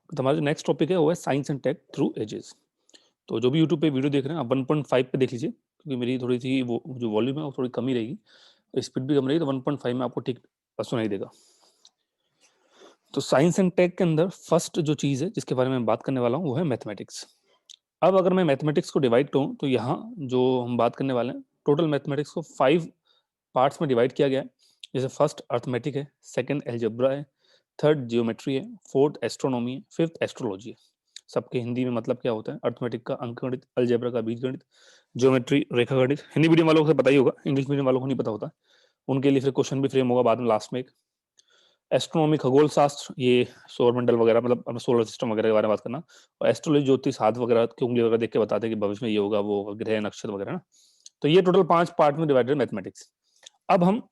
तो हमारा जो नेक्स्ट टॉपिक है वो है science and tech through ages. तो जो भी यूट्यूब पे वीडियो देख रहे हैं आप 1.5 पे देख लीजिए, क्योंकि मेरी थोड़ी सी वो जो वॉल्यूम है वो थोड़ी कम ही रहेगी, स्पीड भी कम रहेगी, तो 1.5 में आपको ठीक सुनाई देगा। तो साइंस एंड टेक के अंदर फर्स्ट जो चीज़ है जिसके बारे में बात करने वाला हूँ वो है मैथमेटिक्स। अब अगर मैं मैथमेटिक्स को डिवाइड करूँ तो यहाँ जो हम बात करने वाले हैं, टोटल मैथमेटिक्स को 5 पार्ट्स में डिवाइड किया गया है। जैसे फर्स्ट अर्थमेटिक है, सेकंड अलजेब्रा है, थर्ड जियोमेट्री है, फोर्थ एस्ट्रोनॉमी है, फिफ्थ एस्ट्रोलॉजी है। सबके हिंदी में मतलब क्या होता है? अर्थमेटिक का अंकगणित, अलजेब्रा का बीजगणित, ज्योमेट्री रेखा गणित। हिंदी मीडियम वालों को पता ही होगा, इंग्लिश मीडियम वालों को नहीं पता होता, उनके लिए फिर क्वेश्चन भी फ्रेम होगा बाद में लास्ट में। एक एस्ट्रोनॉमी खगोल शास्त्र, ये सौरमंडल वगैरह मतलब अपना सोलर सिस्टम वगैरह के बारे में बात करना। और एस्ट्रोलॉजी ज्योतिष हाथ वगैरह की उंगली वगैरह देख के बताते हैं कि भविष्य में ये होगा, वो होगा, ग्रह नक्षत्र वगैरह ना। तो ये टोटल 5 पार्ट में डिवाइडेड मैथमेटिक्स। अब हम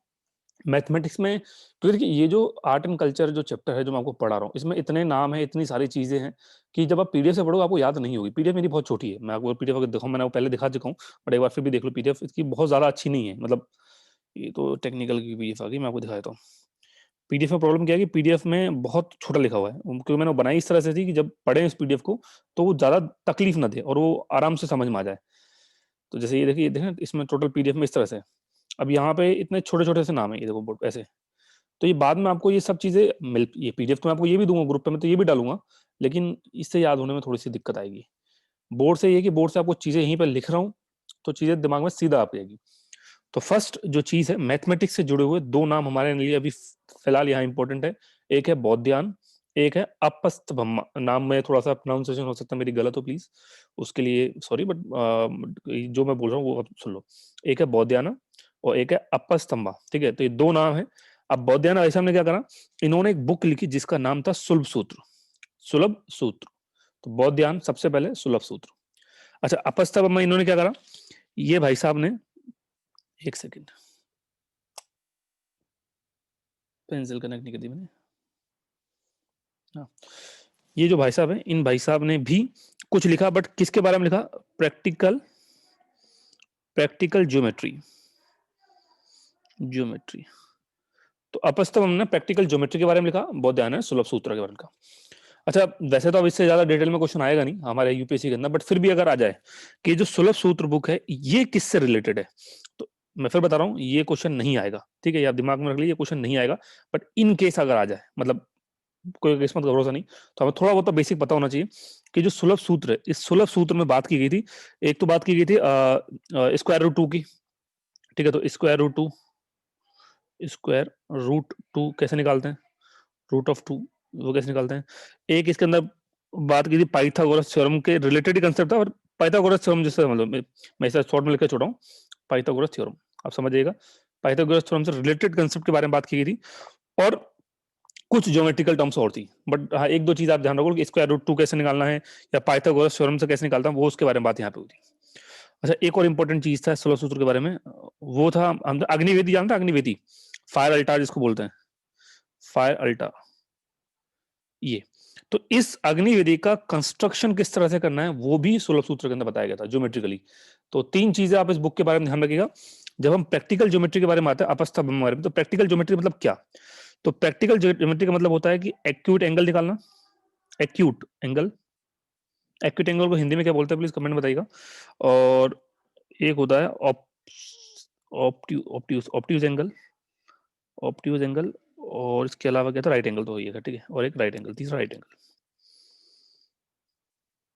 मैथमेटिक्स में, तो देखिए ये जो आर्ट एंड कल्चर जो चैप्टर है जो मैं आपको पढ़ा रहा हूँ, इसमें इतने नाम है, इतनी सारी चीजें हैं कि जब आप पीडीएफ से पढ़ोगे आपको याद नहीं होगी। पीडीएफ मेरी बहुत छोटी है, मैं आपको पीडीएफ अगर दिखाऊं, मैंने आपको पहले दिखा चुका हूँ, बट एक बार फिर भी देख लो। पीडीएफ इसकी बहुत ज्यादा अच्छी नहीं है, मतलब ये तो टेक्निकल की पीडीएफ आ गई, मैं आपको दिखा देता हूँ। पीडीएफ में प्रॉब्लम क्या है कि पीडीएफ में बहुत छोटा लिखा हुआ है, क्योंकि मैंने वो बनाई इस तरह से थी कि जब पढ़े इस पीडीएफ को तो वो ज्यादा तकलीफ ना दे और वो आराम से समझ में आ जाए। तो जैसे ये देखें इसमें टोटल पीडीएफ में इस तरह से, अब यहाँ पे इतने छोटे छोटे से नाम है, ये देखो बोर्ड ऐसे। तो ये बाद में आपको ये सब चीजें मिल, ये पीडीएफ तो मैं आपको ये भी दूंगा ग्रुप पे, मैं तो ये भी डालूंगा, लेकिन इससे याद होने में थोड़ी सी दिक्कत आएगी। बोर्ड से ये कि बोर्ड से आपको चीजें यहीं पर लिख रहा हूँ तो चीजें दिमाग में सीधा आ जाएगी। तो फर्स्ट जो चीज है, मैथमेटिक्स से जुड़े हुए दो नाम हमारे लिए अभी फिलहाल यहाँ इंपॉर्टेंट है। एक है बौद्ध्यान, एक है अपस्तम्भा। नाम में थोड़ा सा प्रोनाउंसिएशन हो सकता है मेरी गलत हो, प्लीज उसके लिए सॉरी, बट जो मैं बोल रहा हूँ वो अब सुन लो। एक है बौद्ध्याना और एक है अपस्तंभा, ठीक है? तो ये दो नाम है। अब बौद्ध्याना भाई साहब ने क्या करा, इन्होंने एक बुक लिखी जिसका नाम था सुलभ सूत्र। सुलभ सूत्र। तो बौद्ध्यान सबसे पहले सुलभ सूत्र। अच्छा, अपस्तंभा इन्होंने क्या करा, ये भाई साहब ने, एक सेकेंड, पेंसिल कनेक्ट नहीं कर दी मैंने। हाँ, ये जो भाई साहब हैं, इन भाई साहब ने भी कुछ लिखा, बट किसके बारे में लिखा? Practical, practical geometry, geometry. तो अपस्तम हमने प्रैक्टिकल ज्योमेट्री के बारे में लिखा, बौद्ध्यान ने सुलभ सूत्र के बारे में लिखा। अच्छा, वैसे तो अब इससे ज्यादा डिटेल में क्वेश्चन आएगा नहीं हमारे यूपीएससी के अंदर, बट फिर भी अगर आ जाए कि जो सुलभ सूत्र बुक है ये किससे रिलेटेड है, तो मैं फिर बता रहा हूँ ये क्वेश्चन नहीं आएगा, ठीक है? ये आप दिमाग में रख लीजिए, ये क्वेश्चन नहीं आएगा। बट इन केस अगर आ जाए, मतलब कोई किस्मत का भरोसा नहीं, तो हमें थोड़ा बहुत तो बेसिक पता होना चाहिए कि जो सुलभ सूत्र है, इस सुलभ सूत्र में बात की गई थी, एक तो बात की गई थी स्क्वायर रूट टू की, ठीक है? तो square root two, square root two कैसे निकालते हैं, रूट ऑफ टू वो कैसे निकालते हैं। एक इसके अंदर बात की थी पाइथागोरस थ्योरम के रिलेटेड ही कंसेप्ट था, और पाइथागोरस थ्योरम जैसे मतलब मैं इसे शॉर्ट में लिख के छोड़ा हूँ, पाइथागोरस थ्योरम, आप समझिएगा। पाइथागोरस थ्योरम से रिलेटेड कंसेप्ट के बारे में बात की गई थी, और कुछ ज्योमेट्रिकल टर्म्स और थी। बट हाँ, एक दो चीज आप ध्यान रखो कि स्क्वायर रूट टू कैसे निकालना है या पाइथागोरस थ्योरम से कैसे निकालता है, वो उसके बारे में बात यहाँ पे हुई थी। अच्छा, एक और इंपॉर्टेंट चीज था सोलर सूत्र के बारे में, वो था हम अग्निवेदी, जानते हैं अग्निवेदी, फायर अल्टार जिसको बोलते हैं, फायर अल्टार। ये तो इस अग्निवेदी का कंस्ट्रक्शन किस तरह से करना है वो भी सोलर सूत्र के अंदर बताया गया था ज्योमेट्रिकली। तो तीन चीजें आप इस बुक के बारे में ध्यान रखिएगा। जब हम प्रैक्टिकल ज्योमेट्री के बारे में आते हैं, अपस्थम्भ के बारे में, तो प्रैक्टिकल ज्योमेट्री मतलब क्या? तो प्रैक्टिकल ज्योमेट्री का मतलब होता है कि एक्यूट एंगल निकालना। एक्यूट एंगल, एक्यूट एंगल को हिंदी में क्या बोलते हैं प्लीज कमेंट में बताइएगा। और एक होता है obtuse, obtuse angle, obtuse angle. और इसके अलावा क्या था? राइट एंगल तो होइएगा, ठीक है? और एक राइट एंगल, तीसरा राइट एंगल,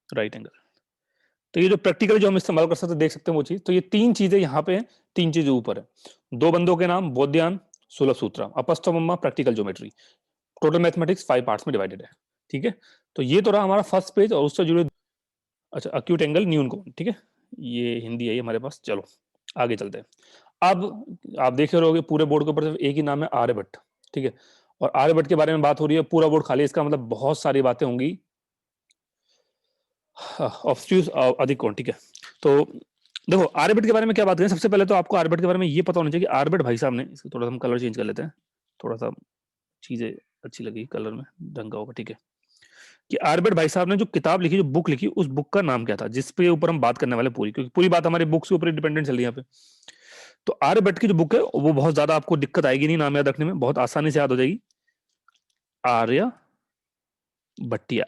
राइट एंगल। तो ये जो प्रैक्टिकल जो हम इस्तेमाल कर सकते हैं, देख सकते हैं वो चीज। तो ये तीन चीजें यहाँ पे हैं, तीन चीजें ऊपर है। दो बंदों के नाम, Baudhayana, Sulba Sutra, Apastamba, practical geometry. Total mathematics 5 parts में डिवाइडेड है, ठीक है? तो ये तो रहा हमारा फर्स्ट पेज और उससे जुड़े। अच्छा, अक्यूट एंगल न्यून को, ठीक है? ये हिंदी है ये हमारे पास। चलो आगे चलते हैं। अब आप देख रहे होगे पूरे बोर्ड के ऊपर सिर्फ एक ही नाम है, आर्यभट्ट, ठीक है? और आर्यभट्ट के बारे में बात हो रही है, पूरा बोर्ड खाली, इसका मतलब बहुत सारी बातें होंगी। ऑब्फ्यूज अधिक कौन, ठीक है? तो देखो आर्यभट्ट के बारे में क्या बात करें, सबसे पहले तो आपको आर्यभट्ट के बारे में ये पता होना चाहिए कि आर्यभट्ट भाई साहब ने, इसको थोड़ा सा हम कलर चेंज कर लेते हैं, थोड़ा सा चीजें अच्छी लगी कलर में, ढंग का होगा, ठीक है? कि आर्यभट्ट भाई साहब ने जो किताब लिखी, जो बुक लिखी, उस बुक का नाम क्या था जिसपे ऊपर हम बात करने वाले पूरी, क्योंकि पूरी बात हमारे बुक्स के ऊपर डिपेंडेंट चल रही है यहाँ पे। तो आर्यभट्ट की जो बुक है वो बहुत ज्यादा आपको दिक्कत आएगी नहीं नाम याद रखने में, बहुत आसानी से याद हो जाएगी। आर्य भट्टिया,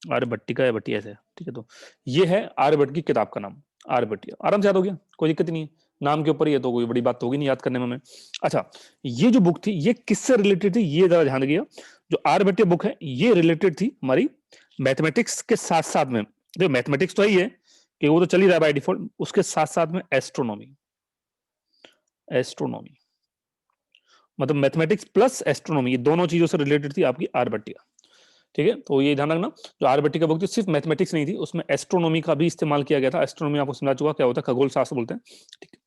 आर्यभट्टी का या भट्टी ऐसे है, ठीक है। तो ये है आर्यभट्ट की किताब का नाम, आर्यभट्टी, आराम से याद हो गया, कोई दिक्कत नहीं है, नाम के ऊपर ही है तो कोई बड़ी बात तो होगी नहीं याद करने में हमें। अच्छा, ये जो बुक थी ये किससे रिलेटेड थी, ये जरा ध्यान रखिएगा। जो आर्यभट्टी बुक है ये रिलेटेड थी हमारी मैथमेटिक्स के साथ साथ में, देखो मैथमेटिक्स तो ही है कि वो तो चल ही रहा है बाय डिफॉल्ट, उसके साथ साथ में एस्ट्रोनॉमी, एस्ट्रोनॉमी मतलब मैथमेटिक्स प्लस एस्ट्रोनॉमी, ये दोनों चीजों से रिलेटेड थी आपकी आर्यभट्टी। ठीक है, तो ये ध्यान रखना, जो आर्यभट्टी का बुक थी सिर्फ मैथमेटिक्स नहीं थी, उसमें एस्ट्रोनॉमी का भी इस्तेमाल किया गया था। एस्ट्रोनॉमी आपको समझा चुका क्या होता है, खगोल शास्त्र बोलते हैं। ठीक है,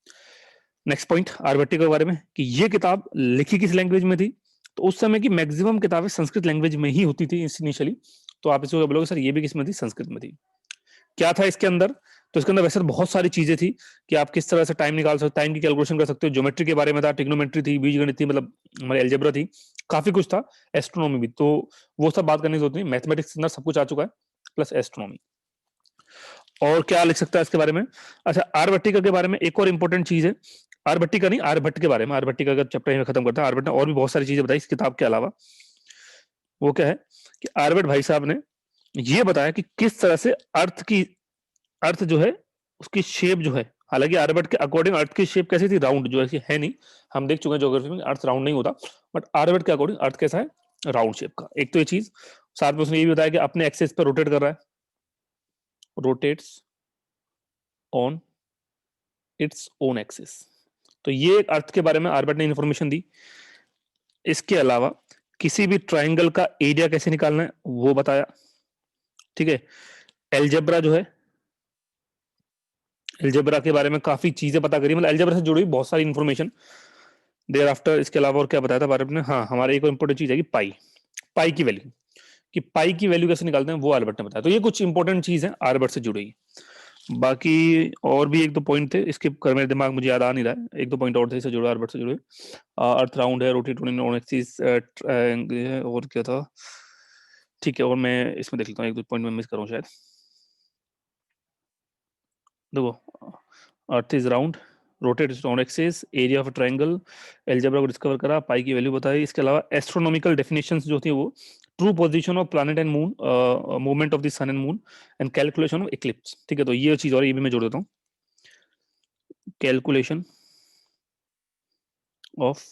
नेक्स्ट पॉइंट आर्यभट्टी के बारे में कि ये किताब लिखी किस लैंग्वेज में थी, तो उस समय की मैक्सिमम किताबें संस्कृत लैंग्वेज में ही होती थी इनिशियली। तो आप इसको बोलोगे सर ये भी किस में थी, संस्कृत में थी। क्या था इसके अंदर, तो इसके अंदर वैसे बहुत सारी चीजें थी कि आप किस तरह से टाइम निकाल सकते हो, टाइम की कैलकुलेशन कर सकते हो, ज्योमेट्री के बारे में था, ट्रिग्नोमेट्री थी, बीजगणित थी, मतलब हमारी अलजेब्रा थी, काफी कुछ था, एस्ट्रोनॉमी भी, तो वो सब बात करने की जरूरत नहीं, मैथमेटिक्स के अंदर सब कुछ आ चुका है प्लस एस्ट्रोनॉमी। और क्या लिख सकता है इसके बारे में, अच्छा आर्यभट्टिका के बारे में एक और इंपॉर्टेंट चीज है, आर्यभट्टिका नहीं आर्यभट्ट के बारे में, आर्यभट्टिका का चैप्टर में खत्म करता है, आर्यभट्ट ने और भी बहुत सारी चीजें बताई इस किताब के अलावा। वो क्या है कि आर्यभट्ट भाई साहब ने ये बताया कि किस तरह से अर्थ की, अर्थ जो है उसकी शेप जो है, हालांकि आर्यभट्ट के अकॉर्डिंग अर्थ की शेप कैसी थी, राउंड, जो ऐसी है नहीं, हम देख चुके हैं ज्योग्राफी में अर्थ राउंड नहीं होता, बट आर्यभट्ट के अकॉर्डिंग अर्थ कैसा है, राउंड शेप का। एक तो ये चीज, साथ में उसने ये भी बताया कि अपने एक्सेस पर रोटेट कर रहा है, rotates on its own axis. तो ये एक अर्थ के बारे में आर्यभट्ट ने इंफॉर्मेशन दी। इसके अलावा किसी भी ट्राइंगल का एरिया कैसे निकालना है वो बताया। ठीक है, एलजेब्रा जो है, एलजेब्रा के बारे में काफी चीजें पता करी, मतलब एलजेब्रा से जुड़ी बहुत सारी इंफॉर्मेशन देयर आफ्टर। इसके अलावा और क्या बताया था आर्यभट्ट ने, हाँ हमारे एक इंपॉर्टेंट चीज है कि पाई, पाई की वैल्यू, कि पाई की वैल्यू कैसे निकालते हैं वो आर्यभट्ट ने बताया। तो ये कुछ इंपॉर्टेंट चीज है आर्यभट्ट से जुड़ी। बाकी और भी एक दो पॉइंट थे, इसके कर मेरे दिमाग मुझे याद आ नहीं रहा है, एक दो पॉइंट और थे इससे जुड़े, आर्यभट्ट से जुड़े, अर्थ राउंड है, रोटेट ऑन एक्सिस, और क्या था, ठीक है, और मैं इसमें देख लेता हूँ, एक दो पॉइंट में मिस करूँ शायद। देखो, earth is round, rotate on axis, area of triangle, algebra को डिस्कवर करा, पाई की वैल्यू बताई। इसके अलावा एस्ट्रोनॉमिकल डेफिनेशंस जो थी वो, true position of planet and moon, movement of the sun and moon, and calculation of eclipse. ठीक है, तो ये चीज और ये भी मैं जोड़ देता हूँ, कैलकुलेशन ऑफ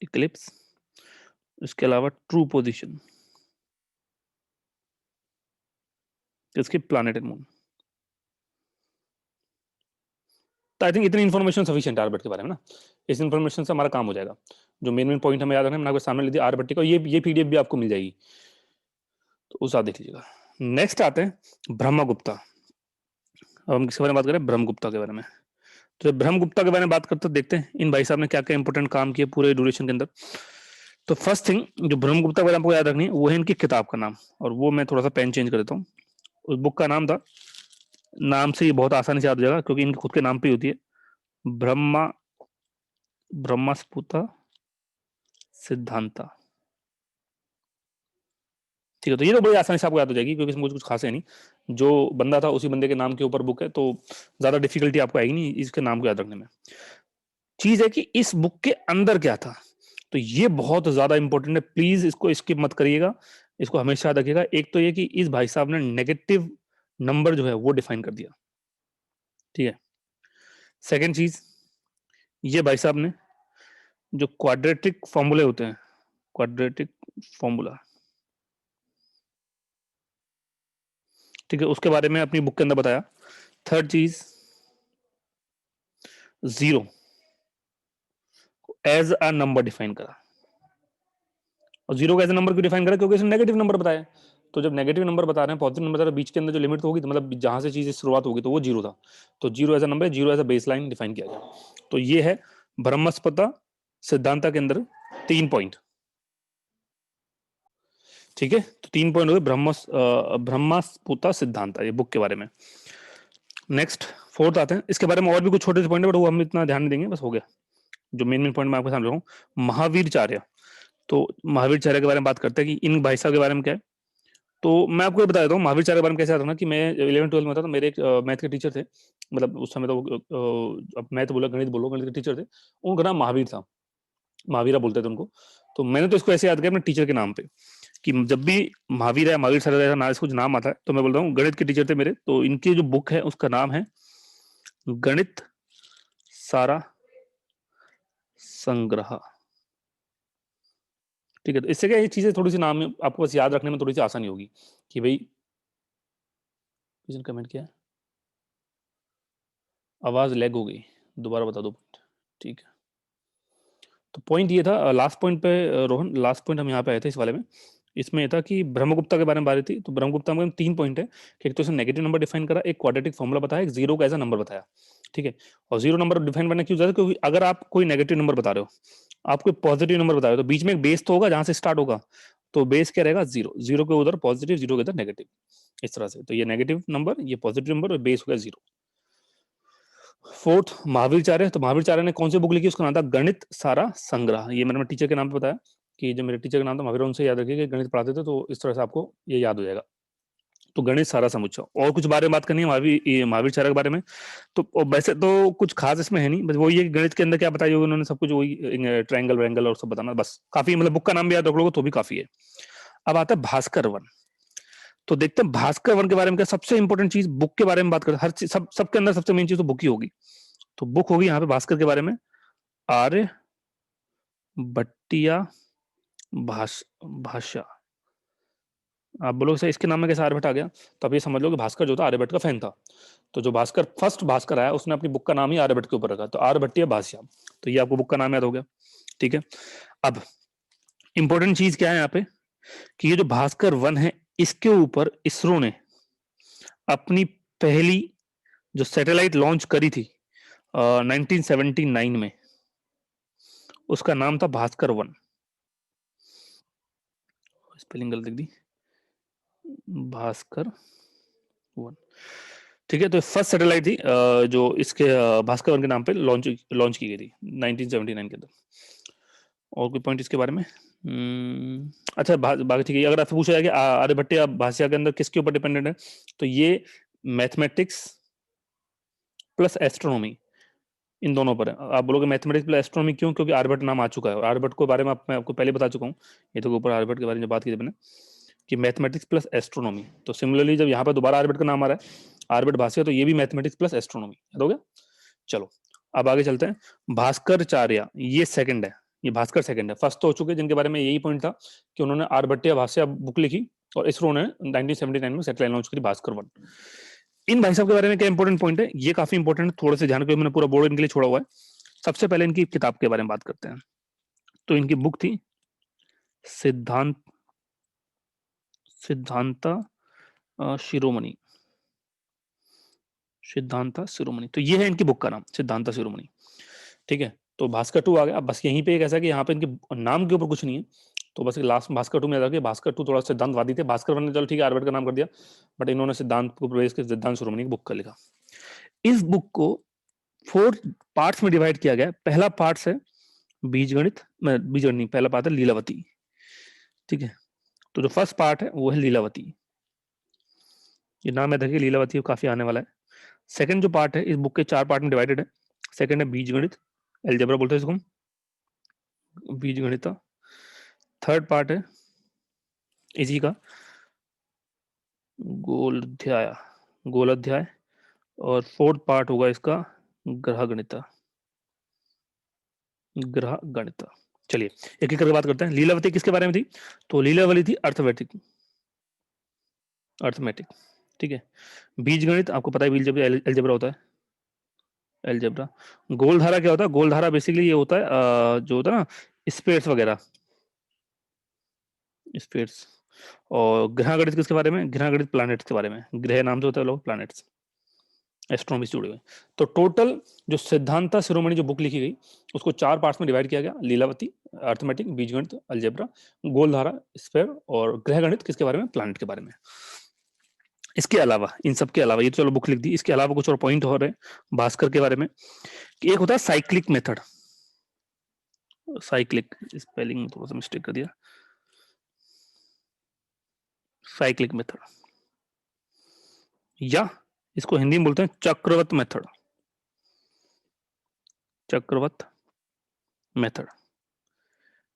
इक्लिप्स, इसके अलावा ट्रू पोजीशन इसके प्लैनेट एंड मून। तो आई थिंक इतनी इन्फॉर्मेशन सफिशिएंट है आर्यभट्ट के बारे में ना, इस इन्फॉर्मेशन से हमारा काम हो जाएगा। जो मेन मेन पॉइंट हमें याद रखना है मैंने आपके सामने ले दिया आर्यभट्ट का, ये पीडीएफ भी आपको मिल जाएगी, तो उस आप देख लीजिएगा। नेक्स्ट आते हैं ब्रह्मगुप्ता। अब हम किसके बारे में बात करें, ब्रह्मगुप्ता के बारे में। तो ब्रह्मगुप्ता के बारे में बात करते देखते हैं इन भाई साहब ने क्या क्या इंपॉर्टेंट काम किए पूरे ड्यूरेशन के अंदर। तो फर्स्ट थिंग जो ब्रह्मगुप्ता के बारे में आपको याद रखनी है वो है इनकी किताब का नाम, और वो मैं थोड़ा सा पेन चेंज कर देता हूँ। उस बुक का नाम था, नाम से ये बहुत आसानी से याद हो जाएगा क्योंकि इनके खुद के नाम पे ही होती है, ब्रह्मा, ब्रह्मस्पुता सिद्धांता। ठीक है, तो ये तो बड़ी आसानी से आपको याद हो जाएगी क्योंकि इसमें कुछ खास है नहीं, जो बंदा था उसी बंदे के नाम के ऊपर बुक है, तो ज्यादा डिफिकल्टी आपको आएगी नहीं इसके नाम को याद रखने में। चीज है कि इस बुक के अंदर क्या था, तो ये बहुत ज्यादा इंपॉर्टेंट है, प्लीज इसको स्किप मत करिएगा, इसको हमेशा याद रखिएगा। एक तो ये कि इस भाई साहब ने नेगेटिव नंबर जो है वो डिफाइन कर दिया। ठीक है, सेकेंड चीज, ये भाई साहब ने जो क्वाड्रेटिक फॉर्मूले होते हैं, क्वाड्रेटिक फॉर्मूला, ठीक है, उसके बारे में अपनी बुक के अंदर बताया। थर्ड चीज, zero as a number define करा, और जीरो को एज अ नंबर क्यों डिफाइन करा, क्योंकि इसने नेगेटिव नंबर बताया। तो जब नेगेटिव नंबर बता रहे हैं, पॉजिटिव नंबर बता रहे हैं, बीच के अंदर जो लिमिट होगी, तो मतलब जहां से चीज शुरुआत होगी तो वो जीरो था, तो zero as a number, zero as a base line define किया गया। तो ये है ब्रह्मस्पता सिद्धांता के अंदर 3 पॉइंट। ठीक है, तो 3 पॉइंट हो गए ब्रह्मस्पुता सिद्धांता ये बुक के बारे में। नेक्स्ट फोर्थ आते हैं, इसके बारे में और भी कुछ छोटे से पॉइंट है बट वो हम इतना ध्यान नहीं देंगे, बस हो गया। जो मेन मेन पॉइंट मैं आपके सामने रखूँ, महावीरचार्य। तो महावीरचार्य के बारे में बात करते हैं कि इन भाई साहब के बारे में क्या है। तो मैं आपको ये बता देता हूँ महावीरचार्य के बारे में कैसे आता ना, कि मैं 11 12 में था, तो मेरे एक मैथ के टीचर थे, मतलब उस समय तो अब मैथ बोला गणित बोलो, गणित के टीचर थे, उनका नाम महावीर था, महावीरा बोलते थे उनको। तो मैंने तो इसको ऐसे याद किया अपने टीचर के नाम पे कि जब भी महावीर है, महावीर सर ऐसा ना कुछ नाम आता है तो मैं बोलता हूँ गणित के टीचर थे मेरे, तो इनकी जो बुक है उसका नाम है गणित सारा संग्रह। ठीक है, तो इससे क्या ये चीजें थोड़ी सी नाम आपको बस याद रखने में थोड़ी सी आसानी होगी कि भाई, किसी ने कमेंट किया है, आवाज लैग हो गई, दोबारा बता दो। ठीक है, तो पॉइंट ये था लास्ट पॉइंट पे रोहन, लास्ट पॉइंट हम यहाँ पे आए थे इस वाले में। इसमें ये था कि ब्रह्मगुप्ता के बारे में बात रही थी, तो ब्रह्मगुप्ता में 3 पॉइंट है कि एक तो इसने नेगेटिव नंबर डिफाइन करा, एक क्वाड्रेटिक फॉर्मूला बताया, एक जीरो का एज अ नंबर बताया। ठीक है, और जीरो नंबर डिफाइन करना क्यों, क्योंकि अगर आप कोई नेगेटिव नंबर बता रहे हो, आप कोई पॉजिटिव नंबर बता रहे हो, तो बीच में एक बेस तो होगा जहां से स्टार्ट होगा, तो बेस क्या रहेगा, जीरो, जीरो के उधर पॉजिटिव, जीरो के उधर नेगेटिव, इस तरह से। तो ये नेगेटिव नंबर, ये पॉजिटिव नंबर, और बेस हो गया जीरो। फोर्थ महावीरचार्य, तो महावीरचार्य ने कौन सी बुक लिखी, उसका नाम था गणित सारा संग्रह। ये मैंने टीचर के नाम पे बताया कि जो मेरे टीचर का नाम था महावीर, उनसे याद रखिए कि गणित पढ़ाते थे, तो इस तरह से आपको ये याद हो जाएगा। तो गणित सारा समुच्चय। और कुछ बारे में बात करनी है महावीरचार्य के बारे में, तो वैसे तो कुछ खास इसमें है नहीं, बस वही है कि गणित के अंदर क्या बताया होगा उन्होंने, सब कुछ वही ट्रायंगल वैंगल और सब बताना, बस काफी, मतलब बुक का नाम भी याद रख लोगे तो भी काफी है। अब आता है भास्कर वन। तो देखते हैं भास्कर वन के बारे में क्या, सबसे इंपॉर्टेंट चीज बुक के बारे में बात करते हैं, हर चीज सबके अंदर सबसे मेन चीज तो बुक ही होगी। तो बुक होगी यहाँ पे भास्कर के बारे में, आर्य भट्टिया भाषा। आप बोलोगे सर इसके नाम में कैसे आर्यभट्ट आ गया, तो आप ये समझ लो कि भास्कर जो था आर्यभट्ट का फैन था, तो जो भास्कर फर्स्ट भास्कर आया उसने अपनी बुक का नाम ही आर्यभट्ट के ऊपर रखा, तो आर्यभट्टीय भाष्य। तो ये आपको बुक का नाम याद हो गया। ठीक है, अब इंपॉर्टेंट चीज क्या है यहाँ पे कि ये जो भास्कर वन है, इसके ऊपर इसरो ने अपनी पहली जो सैटेलाइट लॉन्च करी थी 1979 में, उसका नाम था भास्कर वन। स्पेलिंग गलत लिख दी, भास्कर वन। ठीक है, तो फर्स्ट सैटेलाइट थी जो इसके भास्कर वन के नाम पे लॉन्च लॉन्च की गई थी 1979 के अंदर। और कोई पॉइंट इसके बारे में? अच्छा, बाकी ठीक है, अगर आपसे पूछा जाए कि आर्यभट्ट या भाष्य के अंदर किसके ऊपर डिपेंडेंट है, तो ये मैथमेटिक्स प्लस एस्ट्रोनॉमी, इन दोनों पर है। आप बोलोगे मैथमेटिक्स प्लस एस्ट्रोनॉमी क्यों, क्योंकि आर्यभट्ट नाम आ चुका है, और आर्यभट्ट के बारे में मैं आपको पहले बता चुका हूँ, ये तो ऊपर आर्यभट्ट के बारे में बात की थी मैंने कि मैथमेटिक्स प्लस एस्ट्रोनॉमी। तो सिमिलरली जब यहाँ पर दोबारा आर्यभट्ट का नाम आ रहा है, आर्यभट्ट भाष्य, तो ये भी मैथमेटिक्स प्लस एस्ट्रोनॉमी, याद हो गया। चलो अब आगे चलते हैं। भास्करचार्य ये सेकंड है, ये भास्कर सेकंड है, फर्स्ट तो हो चुके जिनके बारे में यही पॉइंट था कि उन्होंने आर्यभट्टीय भाष्य बुक लिखी, और इसरो ने 1979 में सैटेलाइट लॉन्च करी भास्कर वन। इन भाई साहब के बारे में क्या इंपॉर्टेंट पॉइंट है, ये काफी इंपॉर्टेंट है, थोड़े से ध्यान को मैंने पूरा बोर्ड इनके लिए छोड़ा हुआ है। सबसे पहले इनकी किताब के बारे में बात करते हैं, तो इनकी बुक थी सिद्धांत सिद्धांता शिरोमणि, सिद्धांता शिरोमणि, तो ये है इनकी बुक का नाम, सिद्धांता शिरोमणि। ठीक है, तो भास्कर टू आ गया। अब बस यहीं पे एक ऐसा कि यहाँ पे इनके नाम के ऊपर कुछ नहीं है, तो बस लास्ट भास्कर टू में आ गया। भास्कर टू थोड़ा सिद्धांतवादी थे, भास्कर वन ने चलो ठीक है आर्यभट्ट का नाम कर दिया, बट इन्होंने सिद्धांत को प्रवेश के सिद्धांत शिरोमणि की बुक का लिखा। इस बुक को 4 पार्ट्स में डिवाइड किया गया। पहला पार्ट है बीजगणित, बीजगणित नहीं, पहला पार्ट है लीलावती। ठीक है, तो जो फर्स्ट पार्ट है वो है लीलावती, ये नाम याद रखिए, लीलावती काफी आने वाला है। सेकंड जो पार्ट है इस बुक के 4 पार्ट में डिवाइडेड है। सेकंड है बीजगणित, एलजेब्रा बोलते हैं इसको हम, बीजगणित। थर्ड पार्ट है इसी का गोलाध्याय, गोलाध्याय। और फोर्थ पार्ट होगा इसका ग्रह गणित, ग्रह गणित। चलिए एक एक करके बात करते हैं। लीलावती किसके बारे में थी, तो लीलावती थी अर्थवैतिक, अर्थमेटिक। ठीक है, बीजगणित आपको पता है, बीज जब एलजेब्रा होता है, एलजेब्रा। गोलधारा क्या होता है, गोलधारा बेसिकली ये होता है जो होता है ना स्पेयर्स वगैरह, स्पेयर्स। और ग्रह गणित किसके बारे में, ग्रह गणित प्लैनेट्स के बारे में, ग्रह नाम से होता है लोग, प्लैनेट्स एस्ट्रोनॉमी से जुड़े हुए। तो टोटल जो सिद्धांता शिरोमणि जो बुक लिखी गई, उसको 4 पार्ट्स में डिवाइड किया गया, लीलावती, अर्थमेटिक, बीजगणित, अलजेब्रा, गोलधारा, स्पेयर, और ग्रह गणित किसके बारे में, प्लैनेट के बारे में। इसके अलावा, इन सब के अलावा, ये तो चलो बुक लिख दी, इसके अलावा कुछ और पॉइंट हो रहे हैं भास्कर के बारे में कि एक होता है साइक्लिक मेथड, साइक्लिक, स्पेलिंग में थोड़ा सा मिस्टेक कर दिया, साइक्लिक मेथड, या इसको हिंदी में बोलते हैं चक्रवत मेथड, चक्रवत मेथड।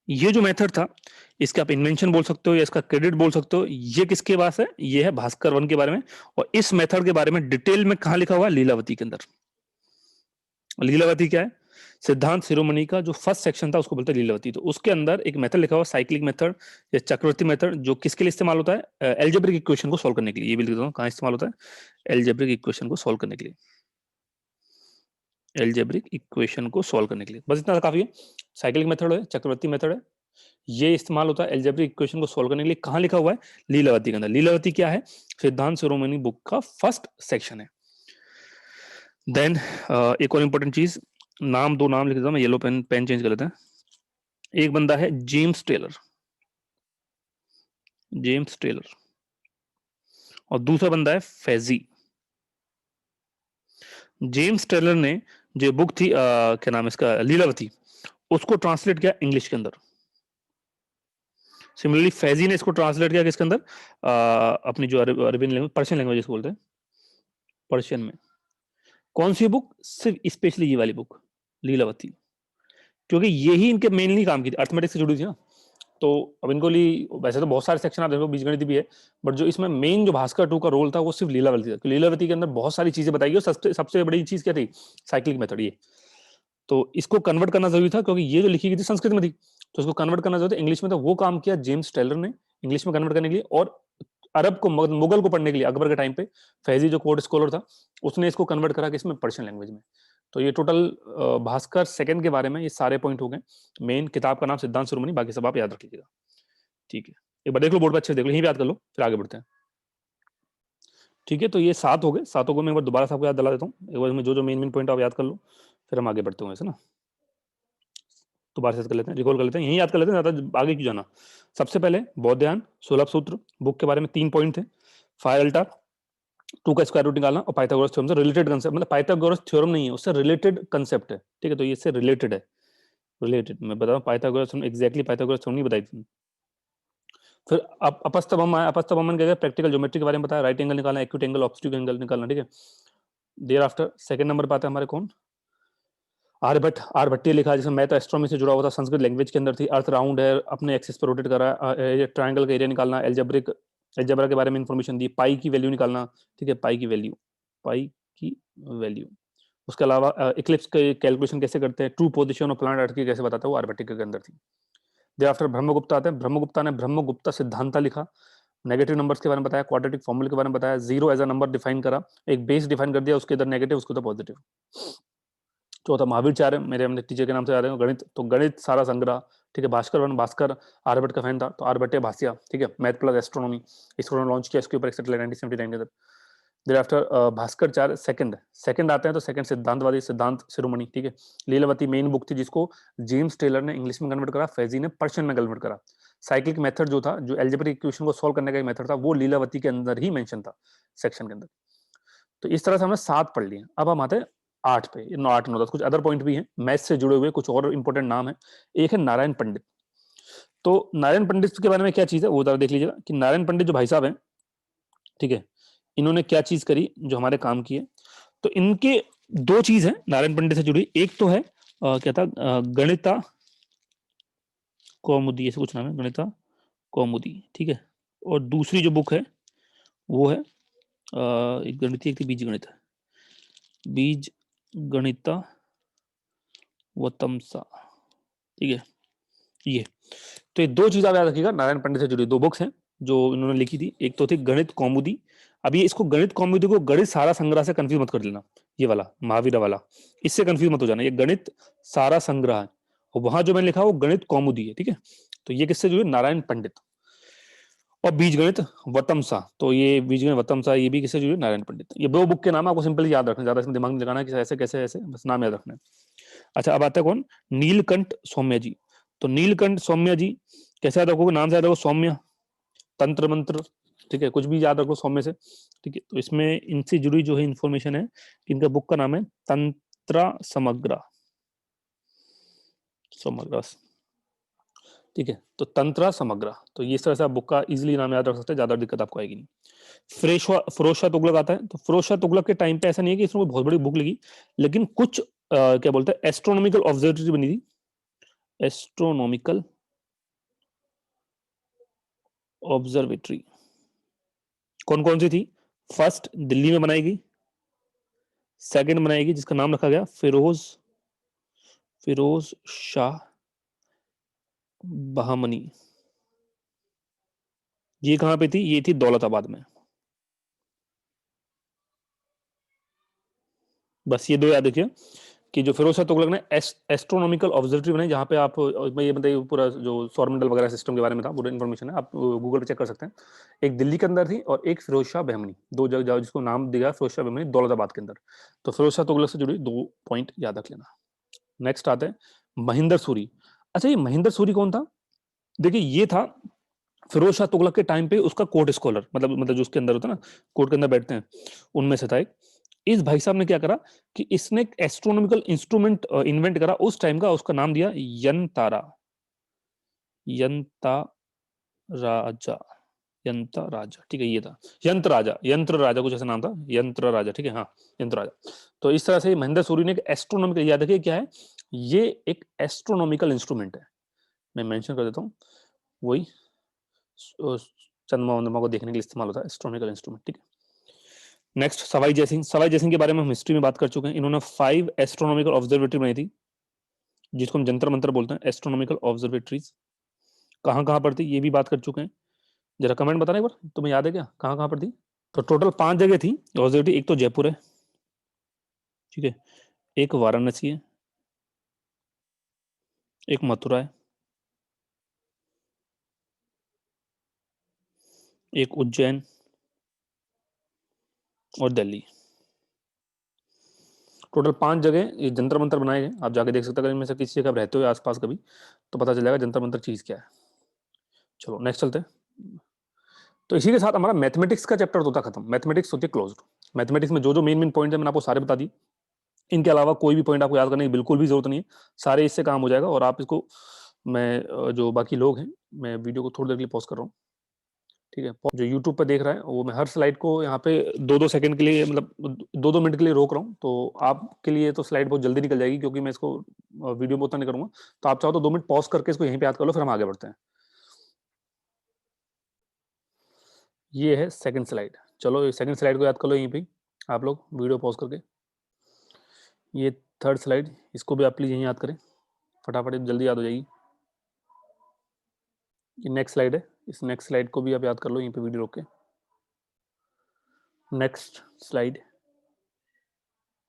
ये जो मेथड था, इसके आप इन्वेंशन बोल सकते हो या इसका क्रेडिट बोल सकते हो, ये किसके पास है? ये है भास्कर वन के बारे में। और इस मेथड के बारे में डिटेल में कहां लिखा हुआ है? लीलावती के अंदर। लीलावती क्या है? सिद्धांत शिरोमणि का जो फर्स्ट सेक्शन था उसको बोलते हैं लीलावती। तो उसके अंदर एक मेथड लिखा हुआ साइक्लिक मेथड या चक्रवर्ती मेथड, जो किसके लिए इस्तेमाल होता है? एल्जेब्रिक इक्वेशन को सॉल्व करने के लिए। ये भी लिख देता हूं, कहां इस्तेमाल होता है? एल्जेब्रिक इक्वेशन को सॉल्व करने के लिए। एल्जेब्रिक इक्वेशन को सॉल्व करने के लिए, बस इतना काफी है। साइक्लिक मेथड है, चक्रवर्ती मेथड है, ये इस्तेमाल होता है एल्जेब्रिक इक्वेशन को सॉल्व करने के लिए। कहां लिखा हुआ है? लीलावती के अंदर। लीलावती क्या है? सिद्धांत शिरोमणि बुक का फर्स्ट सेक्शन है। देन एक और इंपॉर्टेंट चीज, नाम, दो नाम लिख देता हूं मैं, येलो पेन पेन चेंज कर लेते हैं। एक बंदा है जेम्स टेलर, जेम्स टेलर, और दूसरा बंदा है फैजी। जेम्स टेलर ने जो बुक थी क्या नाम है इसका, लीलावती, उसको ट्रांसलेट किया इंग्लिश के अंदर। सिमिलरली फैजी ने इसको ट्रांसलेट किया किसके अंदर? अपनी जो अरबियन लैंग्वेज, पर्शियन लैंग्वेज इसको बोलते हैं, पर्शियन में। कौन सी बुक? सिर्फ स्पेशली ये वाली बुक, लीलावती, क्योंकि यही इनके मेनली काम की थी, अर्थमेटिक से जुड़ी थी ना। तो अब इनको वैसे तो बहुत सारे सेक्शन आते हैं, बीजगणित भी है, बट जो इसमें मेन जो भास्कर टू का रोल था वो सिर्फ लीलावती था। लीलावती के अंदर बहुत सारी चीजें बताई गई, और सबसे सबसे बड़ी चीज क्या थी? Cyclic method. ये तो इसको कन्वर्ट करना जरूरी था, क्योंकि ये जो लिखी गई थी संस्कृत में थी, तो इसको कन्वर्ट करना जरूरी था इंग्लिश में। तो वो काम किया जेम्स टेलर ने इंग्लिश में कन्वर्ट करने के लिए, और अरब को, मुगल को पढ़ने के लिए अकबर के टाइम पे फैजी जो कोर्ट स्कॉलर था, उसने इसको कन्वर्ट करा किसमें? पर्शियन लैंग्वेज में। तो ये टोटल भास्कर सेकंड के बारे में ये सारे पॉइंट हो गए। मेन किताब का नाम सिद्धांत शिरोमणि, बाकी सब आप याद रख लीजिएगा, ठीक है? एक बार देख लो बोर्ड पर, अच्छे से देख लो, यहीं पे याद कर लो, फिर आगे बढ़ते हैं, ठीक है? तो ये 7 हो गए, 7 को मैं एक बार दोबारा सबको याद दिला देता हूँ, एक बार में जो मेन मेन पॉइंट आप याद कर लो, फिर हम आगे बढ़ते हैं ऐसे ना। दोबारा से कर लेते हैं, रिकॉल कर लेते हैं, यही याद कर लेते हैं, ज्यादा आगे क्यों जाना। सबसे पहले बौद्धायन सुलभ सूत्र बुक के बारे में 3 पॉइंट थे। फाइव अल्टा, 2 का स्क्वायर रूट निकालना, और पाइथागोरस थ्योरम से रिलेटेड कंसेप्ट, मतलब पाइथागोरस थ्योरम नहीं है, उससे रिलेटेड कंसेप्ट है, ठीक है? तो ये इससे रिलेटेड है, रिलेटेड मैं बता रहा हूँ। पाइथागोरस एग्जैक्टली पाइथागोरस थ्योरम नहीं बताई थी। फिर अपस्तंभ आया, अपस्तंभ क्या, प्रैक्टिकल ज्योमेट्री के बारे में बताया, राइट एंगल निकालना, एक्यूट एंगल, ऑब्स्ट्यूट एंगल निकालना, ठीक है? देयर आफ्टर सेकंड नंबर पे आता है हमारे कौन? आर्यभट्ट। आर्यभट्टीय लिखा, जिसमें मैथ एस्ट्रोनॉमी से जुड़ा हुआ था, संस्कृत लैंग्वेज के अंदर थी। अर्थ राउंड है, अपने एक्सिस पर रोटेट कर रहा है, ट्रायंगल का एरिया निकालना, एल्जेब्रा के बारे में इंफॉर्मेशन दी, पाई की वैल्यू निकालना, ठीक है? पाई की वैल्यू, पाई की वैल्यू। उसके अलावा इक्लिप्स के कैलकुलेशन कैसे करते हैं, ट्रू पोजीशन और प्लैनेट अर्थ की कैसे बताता है, वो आर्यभट्ट के अंदर थी। देयर आफ्टर ब्रह्मगुप्ता आते हैं। ब्रह्मगुप्ता ने ब्रह्मगुप्ता सिद्धांत लिखा, नेगेटिव नंबर्स के बारे में बताया, क्वाड्रेटिक फॉर्मूले के बारे में बताया, zero as a number define करा, एक बेस डिफाइन कर दिया, उसके इधर नेगेटिव, उसके इधर पॉजिटिव। चौथा महावीरचार्य, मेरे हमने टीचर के नाम से आ रहे हैं, गणित, तो गणित सारा संग्रह, ठीक है? भास्कर वन, भास्कर आर्यभट्ट का फैन था, तो आर्यभट्ट भाष्या, ठीक है? मैथ प्लस एस्ट्रोनॉमी, इसको लॉन्च किया, इसके ऊपर एक सेटेलाइट 1979 के अंदर। There after Bhaskaracharya second, second आते हैं, तो सेकंड सिद्धांतवादी, सिद्धांत शिरोमणि, ठीक है? लीलावती मेन बुक थी, जिसको जेम्स टेलर ने इंग्लिश में कन्वर्ट करा, फैजी ने पर्शियन में कन्वर्ट करा। साइक्लिक मेथड जो था, जो एल्जेब्रिक इक्वेशन को सॉल्व करने का मेथड था, वो लीलावती के अंदर ही मेंशन था, सेक्शन के अंदर। तो इस तरह से हमने 7 पढ़ लिए। अब हम आते हैं 8 पे, 9, 8, 9, 10 कुछ अदर पॉइंट भी हैं मैथ से जुड़े हुए, कुछ और इंपॉर्टेंट नाम है। एक है नारायण पंडित। तो नारायण पंडित के बारे में क्या चीज है वो जरा देख लीजिएगा, कि नारायण पंडित जो भाई साहब हैं, ठीक है, इन्होंने क्या चीज करी जो हमारे काम की है। तो इनके 2 चीज है नारायण पंडित से जुड़ी, एक तो है क्या था, गणिता कौमुदी, ऐसे कुछ नाम है, गणिता कौमुदी, ठीक है? और दूसरी जो बुक है वो है एक गणित, एक थी बीज गणित, बीज गणिता वतमसा, ठीक है? ये तो ये 2 चीज आप याद रखिएगा, नारायण पंडित से जुड़ी 2 बुक्स हैं जो इन्होंने लिखी थी। एक तो थी गणित कौमुदी। अब ये इसको गणित कौमुदी को गणित सारा संग्रह से कंफ्यूज मत कर लेना, ये वाला महावीर वाला, इससे कंफ्यूज मत हो जाना। ये गणित सारा संग्रह है, और वहां जो मैंने लिखा वो गणित कौमुदी है, ठीक है? तो ये किससे जुड़े? नारायण पंडित। और बीज गणित वतमसा, तो ये बीज गणित वतमसा, ये भी किससे जुड़े? नारायण पंडित। ये 2 बुक के नाम आपको सिंपली याद रखना, ज्यादा इसमें दिमाग नहीं लगाना कि ऐसे कैसे, ऐसे बस नाम याद रखना है। अच्छा, अब आता है कौन? नीलकंठ सौम्य जी। तो नीलकंठ सौम्य जी कैसे याद रखोगे? नाम से याद रखो, सौम्य, तंत्र मंत्र, ठीक है? कुछ भी याद रखो सौम्य से, ठीक है? तो इसमें इनसे जुड़ी जो है इंफॉर्मेशन है, इनका बुक का नाम है तंत्र समग्र, समग्र, ठीक है? तो तंत्र समग्र, तो ये इस तरह से आप बुक का इजीली नाम याद रख सकते हैं, ज्यादा दिक्कत आपको आएगी नहीं। फिरोज शाह तुगलक आता है। तो फिरोज शाह तुगलक के टाइम पे ऐसा नहीं है कि इसने बहुत बड़ी बुक लिखी, लेकिन कुछ क्या बोलते हैं, एस्ट्रोनॉमिकल ऑब्जर्वेटरी बनी थी, एस्ट्रोनॉमिकल ऑब्जर्वेटरी कौन कौन सी थी? फर्स्ट दिल्ली में बनाई गई, सेकंड बनाई गई जिसका नाम रखा गया फिरोज शाह बहामनी। ये कहां पे थी? ये थी दौलताबाद में। बस ये दो याद रखिए कि जो फिरोज शाह तुगलक ने एस्ट्रोनॉमिकल ऑब्जर्वेटरी बनाई, जहां पे आप ये मतलब पूरा जो सौरमंडल वगैरह सिस्टम के बारे में था, पूरा इन्फॉर्मेशन है, आप गूगल पे चेक कर सकते हैं। एक दिल्ली के अंदर थी और एक फिरोज शाह बहमनी, दो जगह जाओ जिसको नाम दिया फिरोज शाह बहमनी, दौलताबाद के अंदर। तो फिरोज शाह तुगलक से जुड़ी दो पॉइंट याद रख लेना। नेक्स्ट आते हैं महेंद्र सूरी। अच्छा, ये महेंद्र सूरी कौन था? देखिए, ये था फिरोज शाह तुगलक के टाइम पे उसका कोर्ट स्कॉलर, मतलब जो उसके अंदर होता है ना, कोर्ट के अंदर बैठते हैं, उनमें से था एक। इस भाई साहब ने क्या करा कि इसने एक एस्ट्रोनॉमिकल इंस्ट्रूमेंट इन्वेंट करा उस टाइम का, उसका नाम दिया यंतारा। यंता राजा, यंत्र राजा, ठीक है, ये था यंत्र राजा कुछ ऐसा नाम था, यंत्र राजा, ठीक है, हाँ, यंत्र राजा। तो इस तरह से महेंद्र सूरी ने एक एस्ट्रोनॉमिकल, याद रखिए क्या है ये, एक एस्ट्रोनॉमिकल इंस्ट्रूमेंट है। मैं मेंशन कर देता हूँ, वही चंद्रमा वंद्रमा को देखने के लिए इस्तेमाल होता है एस्ट्रोनॉमिकल इंस्ट्रूमेंट, ठीक है। नेक्स्ट सवाई जयसिंह। सवाई जयसिंह के बारे में हम हिस्ट्री में बात कर चुके हैं। इन्होंने 5 एस्ट्रोनॉमिकल ऑब्जर्वेटरी बनाई थी, जिसको हम जंतर मंतर बोलते हैं, एस्ट्रोनॉमिकल ऑब्जर्वेटरीज। कहाँ कहाँ पर थी ये भी बात कर चुके हैं। जरा कमेंट बताना एक बार, तुम्हें याद है क्या कहाँ कहाँ पर थी? तो टोटल 5 जगह थी ऑब्जर्वेटरी। एक तो जयपुर है, ठीक है, एक वाराणसी है, एक मथुरा है, एक उज्जैन और दिल्ली। टोटल 5 जगह ये जंतर मंतर बनाए गए, आप जाके देख सकते हैं, अगर इनमें से किसी जगह रहते हो आसपास कभी, तो पता चल जाएगा जंतर मंतर चीज क्या है। चलो नेक्स्ट चलते हैं। तो इसी के साथ हमारा मैथमेटिक्स का चैप्टर होता खत्म। मैथमेटिक्स होती है क्लोज्ड। मैथमेटिक्स में जो जो मेन मेन पॉइंट है मैंने आपको सारे बता दिए। इनके अलावा कोई भी पॉइंट आपको याद करने की बिल्कुल भी जरूरत नहीं है, सारे इससे काम हो जाएगा। और आप इसको, मैं जो बाकी लोग हैं, मैं वीडियो को थोड़ी देर के लिए पॉज कर रहा हूँ, ठीक है। जो यूट्यूब पर देख रहा है वो मैं हर स्लाइड को यहाँ पे 2-2 सेकंड के लिए, मतलब 2-2 मिनट के लिए रोक रहा हूँ। तो आपके लिए तो स्लाइड बहुत जल्दी निकल जाएगी, क्योंकि मैं इसको वीडियो में उतना नहीं करूंगा। तो आप चाहो तो 2 मिनट पॉज करके इसको यहीं पे याद कर लो, फिर हम आगे बढ़ते हैं। ये है सेकंड स्लाइड। चलो सेकंड स्लाइड को याद कर लो यहीं पे आप लोग, वीडियो पॉज करके। ये थर्ड स्लाइड, इसको भी आप प्लीज यहीं याद करें, फटाफट जल्दी याद हो जाएगी। ये नेक्स्ट स्लाइड है, इस नेक्स्ट स्लाइड को भी आप याद कर लो यहीं पे वीडियो रोक के। नेक्स्ट स्लाइड,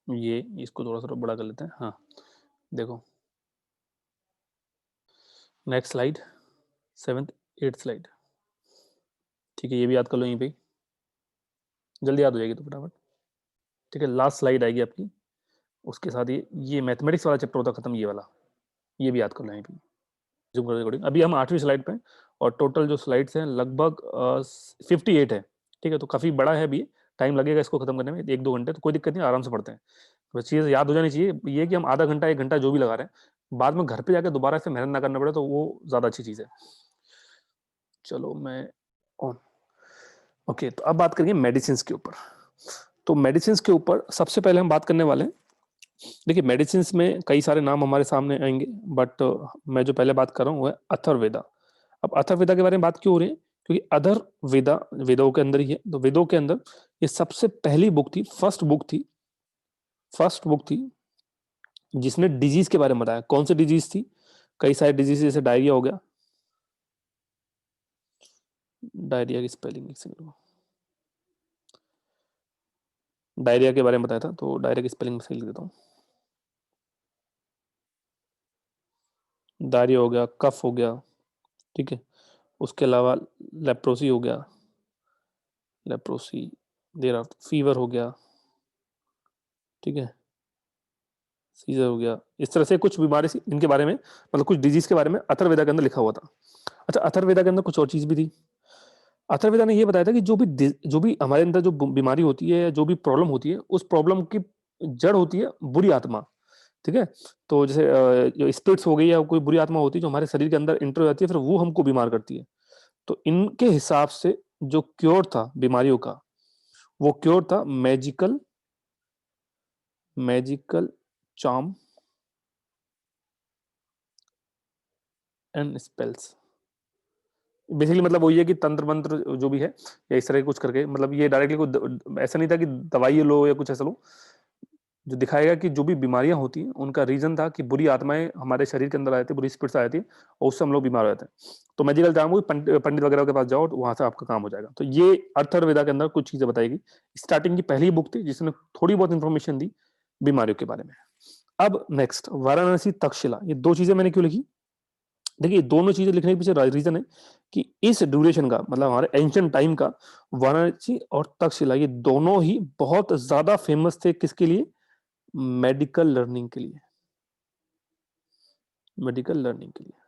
ये इसको थोड़ा सा बड़ा कर लेते हैं, हाँ देखो। Next slide, seventh eight slide, ठीक है, ये भी याद कर लो यहीं पे, जल्दी याद हो जाएगी तो फटाफट, ठीक है। लास्ट स्लाइड आएगी आपकी, उसके साथ ये मैथमेटिक्स वाला चैप्टर होता खत्म, ये वाला, ये भी याद कर लो यहीं पे। जूम कर रिकॉर्डिंग, अभी हम 8वीं स्लाइड पे हैं, और टोटल जो स्लाइड्स हैं लगभग 58 है, ठीक है। तो काफी बड़ा है अभी, टाइम लगेगा इसको खत्म करने में 1-2 घंटे, तो कोई दिक्कत नहीं, आराम से पढ़ते हैं। बस चीज़ याद हो जानी चाहिए ये कि हम आधा घंटा 1 घंटा जो भी लगा रहे हैं, बाद में घर पे जाके दोबारा से मेहनत ना करना पड़े, तो वो ज्यादा अच्छी चीज़ है। चलो मैं ऑन, ओके। तो अब बात करेंगे मेडिसिन के ऊपर। तो मेडिसिन के ऊपर सबसे पहले हम बात करने वाले हैं, देखिए मेडिसिन में कई सारे नाम हमारे सामने आएंगे, बट मैं जो पहले बात कर रहा हूँ वो है अथर्ववेदा। अब अथर्ववेदा के बारे में बात क्यों हो रही है? क्योंकि अधर वेदा वेदों के अंदर ही है, तो वेदों के अंदर ये सबसे पहली बुक थी, फर्स्ट बुक थी जिसने डिजीज के बारे में बताया। कौन सी डिजीज थी? कई सारे डिजीज, जैसे डायरिया हो गया, डायरिया की स्पेलिंग एक सेकंड, डायरिया के बारे में बताया था, तो डायरिया की स्पेलिंग सही लिख देता हूँ। डायरिया हो गया, कफ हो गया, ठीक है। उसके अलावा लेप्रोसी हो गया, लेप्रोसी, देर आफ्टर फीवर हो गया, ठीक है, सीजर हो गया। इस तरह से कुछ बीमारी इनके बारे में, मतलब कुछ डिजीज के बारे में अथर्ववेदा के अंदर लिखा हुआ था। अच्छा, अथर्ववेदा के अंदर कुछ और चीज भी थी। अथर्ववेदा ने ये बताया था कि जो भी हमारे अंदर जो बीमारी होती है, जो भी प्रॉब्लम होती है, उस प्रॉब्लम की जड़ होती है बुरी आत्मा, ठीक है। तो जैसे जो स्पिरिट्स हो गई या कोई बुरी आत्मा होती है जो हमारे शरीर के अंदर इंटर हो जाती है, फिर वो हमको बीमार करती है। तो इनके हिसाब से जो क्योर था बीमारियों का, वो क्योर था magical charm and spells. Basically मतलब वही है कि तंत्र मंत्र जो भी है या इस तरह के कुछ करके, मतलब ये डायरेक्टली कोई ऐसा नहीं था कि दवाई लो या कुछ ऐसा लो। जो दिखाएगा कि जो भी बीमारियां होती हैं उनका रीजन था कि बुरी आत्माएं हमारे शरीर के अंदर आए थे, बुरी स्पिरिट्स आए थे और उससे हम लोग बीमार हो जाते हैं। तो मैजिकल चाहूंगा पंडित वगैरह के पास जाओ, वहां से आपका काम हो जाएगा। तो ये अर्थवेदा के अंदर कुछ चीजें बताएगी। स्टार्टिंग की पहली बुक थी जिसने थोड़ी बहुत इंफॉर्मेशन दी बीमारियों के बारे में। अब नेक्स्ट वाराणसी तक्षशिला, ये दो चीजें मैंने क्यों लिखी? देखिए दोनों चीजें लिखने के पीछे रीजन है कि इस ड्यूरेशन का मतलब हमारे एंशियंट टाइम का वाराणसी और तक्षशिला ये दोनों ही बहुत ज्यादा फेमस थे। किसके लिए? मेडिकल लर्निंग के लिए। मेडिकल लर्निंग के लिए।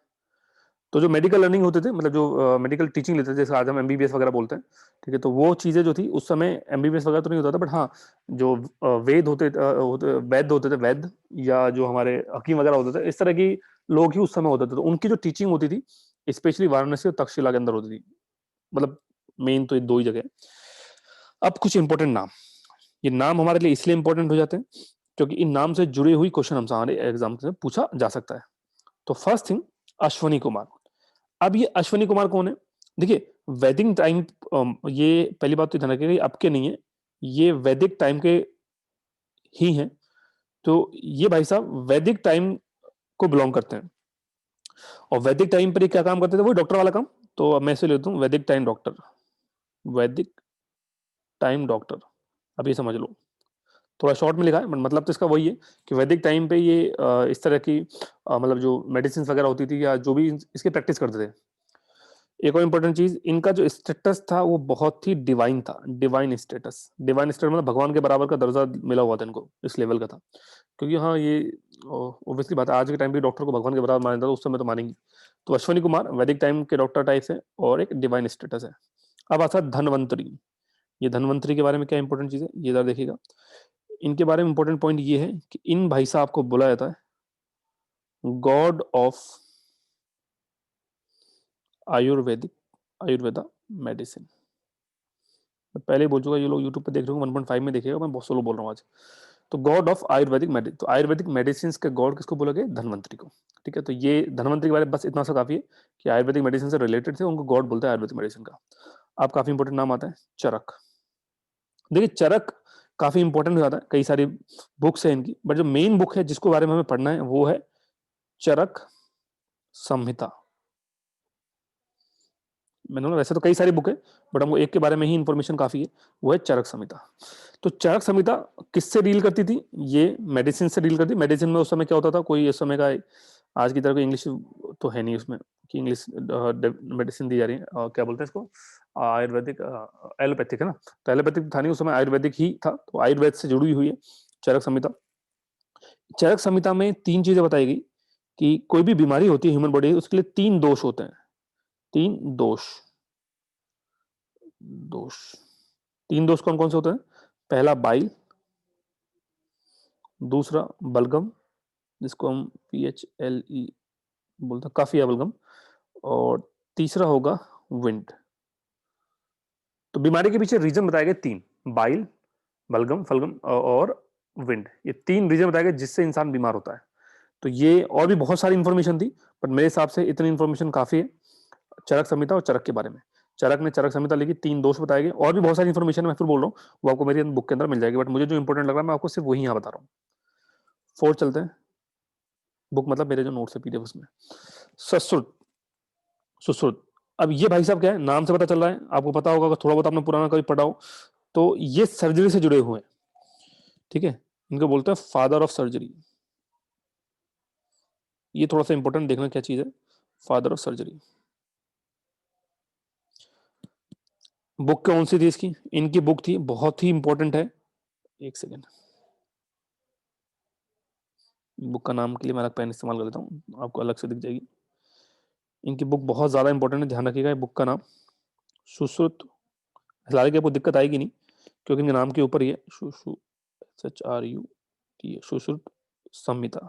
तो जो मेडिकल लर्निंग होते थे, मतलब जो मेडिकल टीचिंग लेते थे, जैसे आज हम एमबीबीएस वगैरह बोलते हैं, ठीक है, तो वो चीजें जो थी उस समय एमबीबीएस वगैरह तो नहीं होता था, बट हाँ जो वैद्य होते थे, वैद्य या जो हमारे हकीम वगैरह होते थे, इस तरह की लोग ही उस समय होते थे। तो उनकी जो टीचिंग होती थी स्पेशली वाराणसी और तक्षशिला के अंदर होती थी। मतलब मेन तो ये दो ही जगह। अब कुछ इंपॉर्टेंट नाम, ये नाम हमारे लिए इसलिए इंपॉर्टेंट हो जाते हैं क्योंकि इन नाम से जुड़ी हुई क्वेश्चन हमसे हमारे एग्जाम से पूछा जा सकता है। तो फर्स्ट थिंग, अश्वनी कुमार। अब ये अश्वनी कुमार कौन है? देखिए वैदिक टाइम, ये पहली बात तो ध्यान रखिएगा, अब के नहीं है, ये वैदिक टाइम के ही हैं। तो ये भाई साहब वैदिक टाइम को बिलोंग करते हैं। और वैदिक टाइम पर ये क्या काम करते थे? वो डॉक्टर वाला काम। तो अब मैं इसे लेता हूँ वैदिक टाइम डॉक्टर। वैदिक टाइम डॉक्टर, अब ये समझ लो, थोड़ा शॉर्ट में लिखा है मतलब तो इसका वही है कि वैदिक टाइम पे ये इस तरह की मतलब जो मेडिसिन वगैरह होती थी या जो भी इसकी प्रैक्टिस करते थे। एक और इंपॉर्टेंट चीज, इनका जो स्टेटस था वो बहुत ही डिवाइन था। डिवाइन स्टेटस, डिवाइन स्टेटस मतलब भगवान के बराबर का दर्जा मिला हुआ था इनको, इस लेवल का था। क्योंकि हाँ ये ऑब्वियसली बात है, आज के टाइम पे डॉक्टर को भगवान के बराबर माना जाता है, उस समय तो मानेंगे। तो अश्वनी कुमार वैदिक टाइम के डॉक्टर टाइप है और एक डिवाइन स्टेटस है। अब आता है धनवंतरी। ये धनवंतरी के बारे में क्या इंपॉर्टेंट चीज है ये जरा देखिएगा। इनके बारे में इंपॉर्टेंट पॉइंट ये है कि इन भाई साहब को बोला जाता है God of Ayurvedic, Ayurveda medicine. मैं पहले ही बोल चुका, ये लोग यूट्यूब पे देख रहे हो 1.5 में देखेगा, मैं बहुत स्लो बोल रहा हूँ आज। तो गॉड ऑफ आयुर्वेदिक मेडिसिन, तो आयुर्वेदिक मेडिसिन के गॉड किसको बोला गया? धनवंतरी को। ठीक है, तो ये धनवंतरी के बारे में बस इतना सा काफी है कि आयुर्वेदिक मेडिसिन से रिलेटेड थे, उनको गॉड बोलते हैं आयुर्वेदिक मेडिसिन का। अब काफी इंपॉर्टेंट नाम आता है चरक। देखिए चरक काफी इंपॉर्टेंट हो जाता है, कई सारी बुक्स है इनकी, बट जो मेन बुक है जिसको बारे में हमें पढ़ना है वो है चरक संहिता। मैंने बोला वैसे तो कई सारी बुक है, बट हमको एक के बारे में ही इंफॉर्मेशन काफी है, वो है चरक संहिता। तो चरक संहिता किससे डील करती थी? ये मेडिसिन से डील करती। मेडिसिन में उस समय क्या होता था, कोई इस समय का आज की तरह कोई इंग्लिश तो है नहीं उसमें कि इंग्लिश मेडिसिन दी जा रही है, क्या बोलते हैं इसको, आयुर्वेदिक, एलोपैथिक है ना। तो एलोपैथिक था नहीं उस समय, आयुर्वेदिक ही था। तो आयुर्वेद से जुड़ी हुई है चरक संहिता। चरक संहिता में तीन चीजें बताई गई कि कोई भी बीमारी होती है ह्यूमन बॉडी, उसके लिए तीन दोष होते हैं। तीन दोष, दोष, तीन दोष कौन कौन से होते हैं? पहला बाइल, दूसरा बलगम जिसको हम PHLE बोलते हैं, काफी है बलगम, और तीसरा होगा विंड। तो बीमारी के पीछे रीजन बताए गए तीन, बाइल, बलगम, फलगम और विंड। ये तीन रीजन बताए गए जिससे इंसान बीमार होता है। तो ये और भी बहुत सारी इंफॉर्मेशन थी, पर मेरे हिसाब से इतनी इंफॉर्मेशन काफी है चरक संहिता और चरक के बारे में। चरक ने चरक संहिता लिखी, तीन दोष बताए गए, और भी बहुत सारी इंफॉर्मेशन मैं फिर बोल रहा हूँ, वो आपको मेरी बुक के अंदर मिल जाएगी, बट मुझे जो इंपॉर्टेंट लग रहा है मैं आपको सिर्फ वही यहाँ बता रहा हूँ। फोर चलते हैं, बुक मतलब मेरे जो नोट्स है PDF उसमें। ससुर, सुश्रुत। अब ये भाई साहब क्या है, नाम से पता चल रहा है, आपको पता होगा अगर थोड़ा बहुत आपने पुराना कभी पढ़ा हो, तो ये सर्जरी से जुड़े हुए हैं। ठीक है, इनको बोलते हैं फादर ऑफ सर्जरी। ये थोड़ा सा इंपॉर्टेंट देखना क्या चीज है, फादर ऑफ सर्जरी। बुक कौन सी थी इसकी? इनकी बुक थी, बहुत ही इंपॉर्टेंट है, एक सेकेंड, बुक का नाम के लिए मैं अलग पेन इस्तेमाल कर लेता हूँ, आपको अलग से दिख जाएगी। इनकी बुक बहुत ज्यादा इंपॉर्टेंट है, ध्यान रखिएगा। बुक का नाम सुश्रुत, फिलहाल की आपको दिक्कत आएगी नहीं क्योंकि इनके नाम के ऊपर ही है, SHRUT, सुश्रुत संहिता।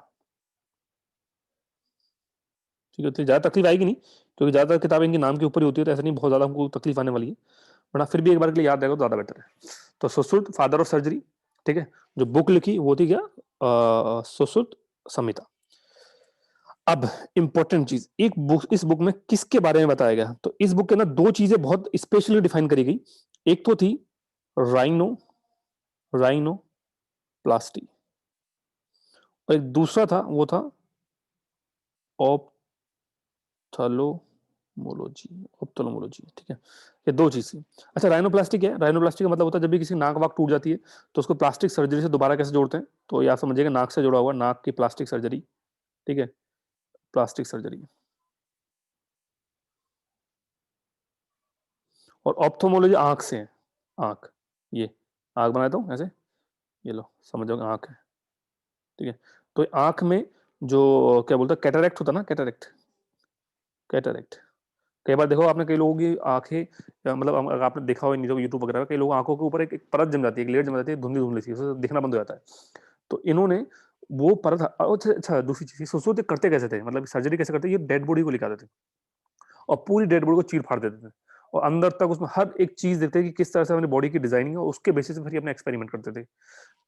ठीक है, तो ज्यादा तकलीफ आएगी नहीं क्योंकि ज्यादातर किताबें इनके नाम के ऊपर ही होती है, तो ऐसा नहीं बहुत ज्यादा हमको तकलीफ आने वाली है, बट फिर भी एक बार के लिए याद रहेगा तो ज्यादा बेटर है। तो सुश्रुत फादर ऑफ सर्जरी। ठीक है, जो बुक लिखी वो थी क्या? सुश्रुत संहिता। अब इंपॉर्टेंट चीज, एक बुक, इस बुक में किसके बारे में बताया गया? तो इस बुक के अंदर दो चीजें बहुत स्पेशली डिफाइन करी गई। एक तो थी राइनो राइनो प्लास्टी, और एक दूसरा था, वो था ऑप्थेल्मोलॉजी। ऑप्थेल्मोलॉजी, ठीक है, ये दो चीज थी। अच्छा, राइनोप्लास्टी क्या है? राइनोप्लास्टी का मतलब होता है जब भी किसी नाक वाक टूट जाती है तो उसको प्लास्टिक सर्जरी से दोबारा कैसे जोड़ते हैं, तो ये आप समझिएगा नाक से जुड़ा हुआ, नाक की प्लास्टिक सर्जरी, ठीक है, प्लास्टिक सर्जरी। और ऑप्थोमोलॉजी आंख से है, आंख, ये आंख बनाया तो ऐसे, ये लो समझ जाओगे आंख है, ठीक है। तो आंख में जो क्या बोलते हैं कैटरेक्ट होता है ना, कैटरेक्ट, कैटरेक्ट, कई बार देखो आपने, कई लोगों की आंखें मतलब अगर आपने देखा हो नहीं तो यूट्यूब वगैरह पे, कई लोग आंखों के ऊपर एक परत जम जाती है, एक लेयर जम जाती है, धुंधली धुंधली सी, उससे दिखना बंद हो जाता है। तो इन्होंने वो परत, अच्छा अच्छा, दूसरी चीज सोचो तो करते कैसे थे, मतलब सर्जरी कैसे करते, ये डेड बॉडी को लेकर आते थे और पूरी डेड बॉडी को चीर फाड़ देते थे, और अंदर तक उसमें हर एक चीज देखते थे कि किस तरह से अपनी बॉडी की डिजाइनिंग है, उसके बेसिस पे फिर ये अपना एक्सपेरिमेंट करते थे।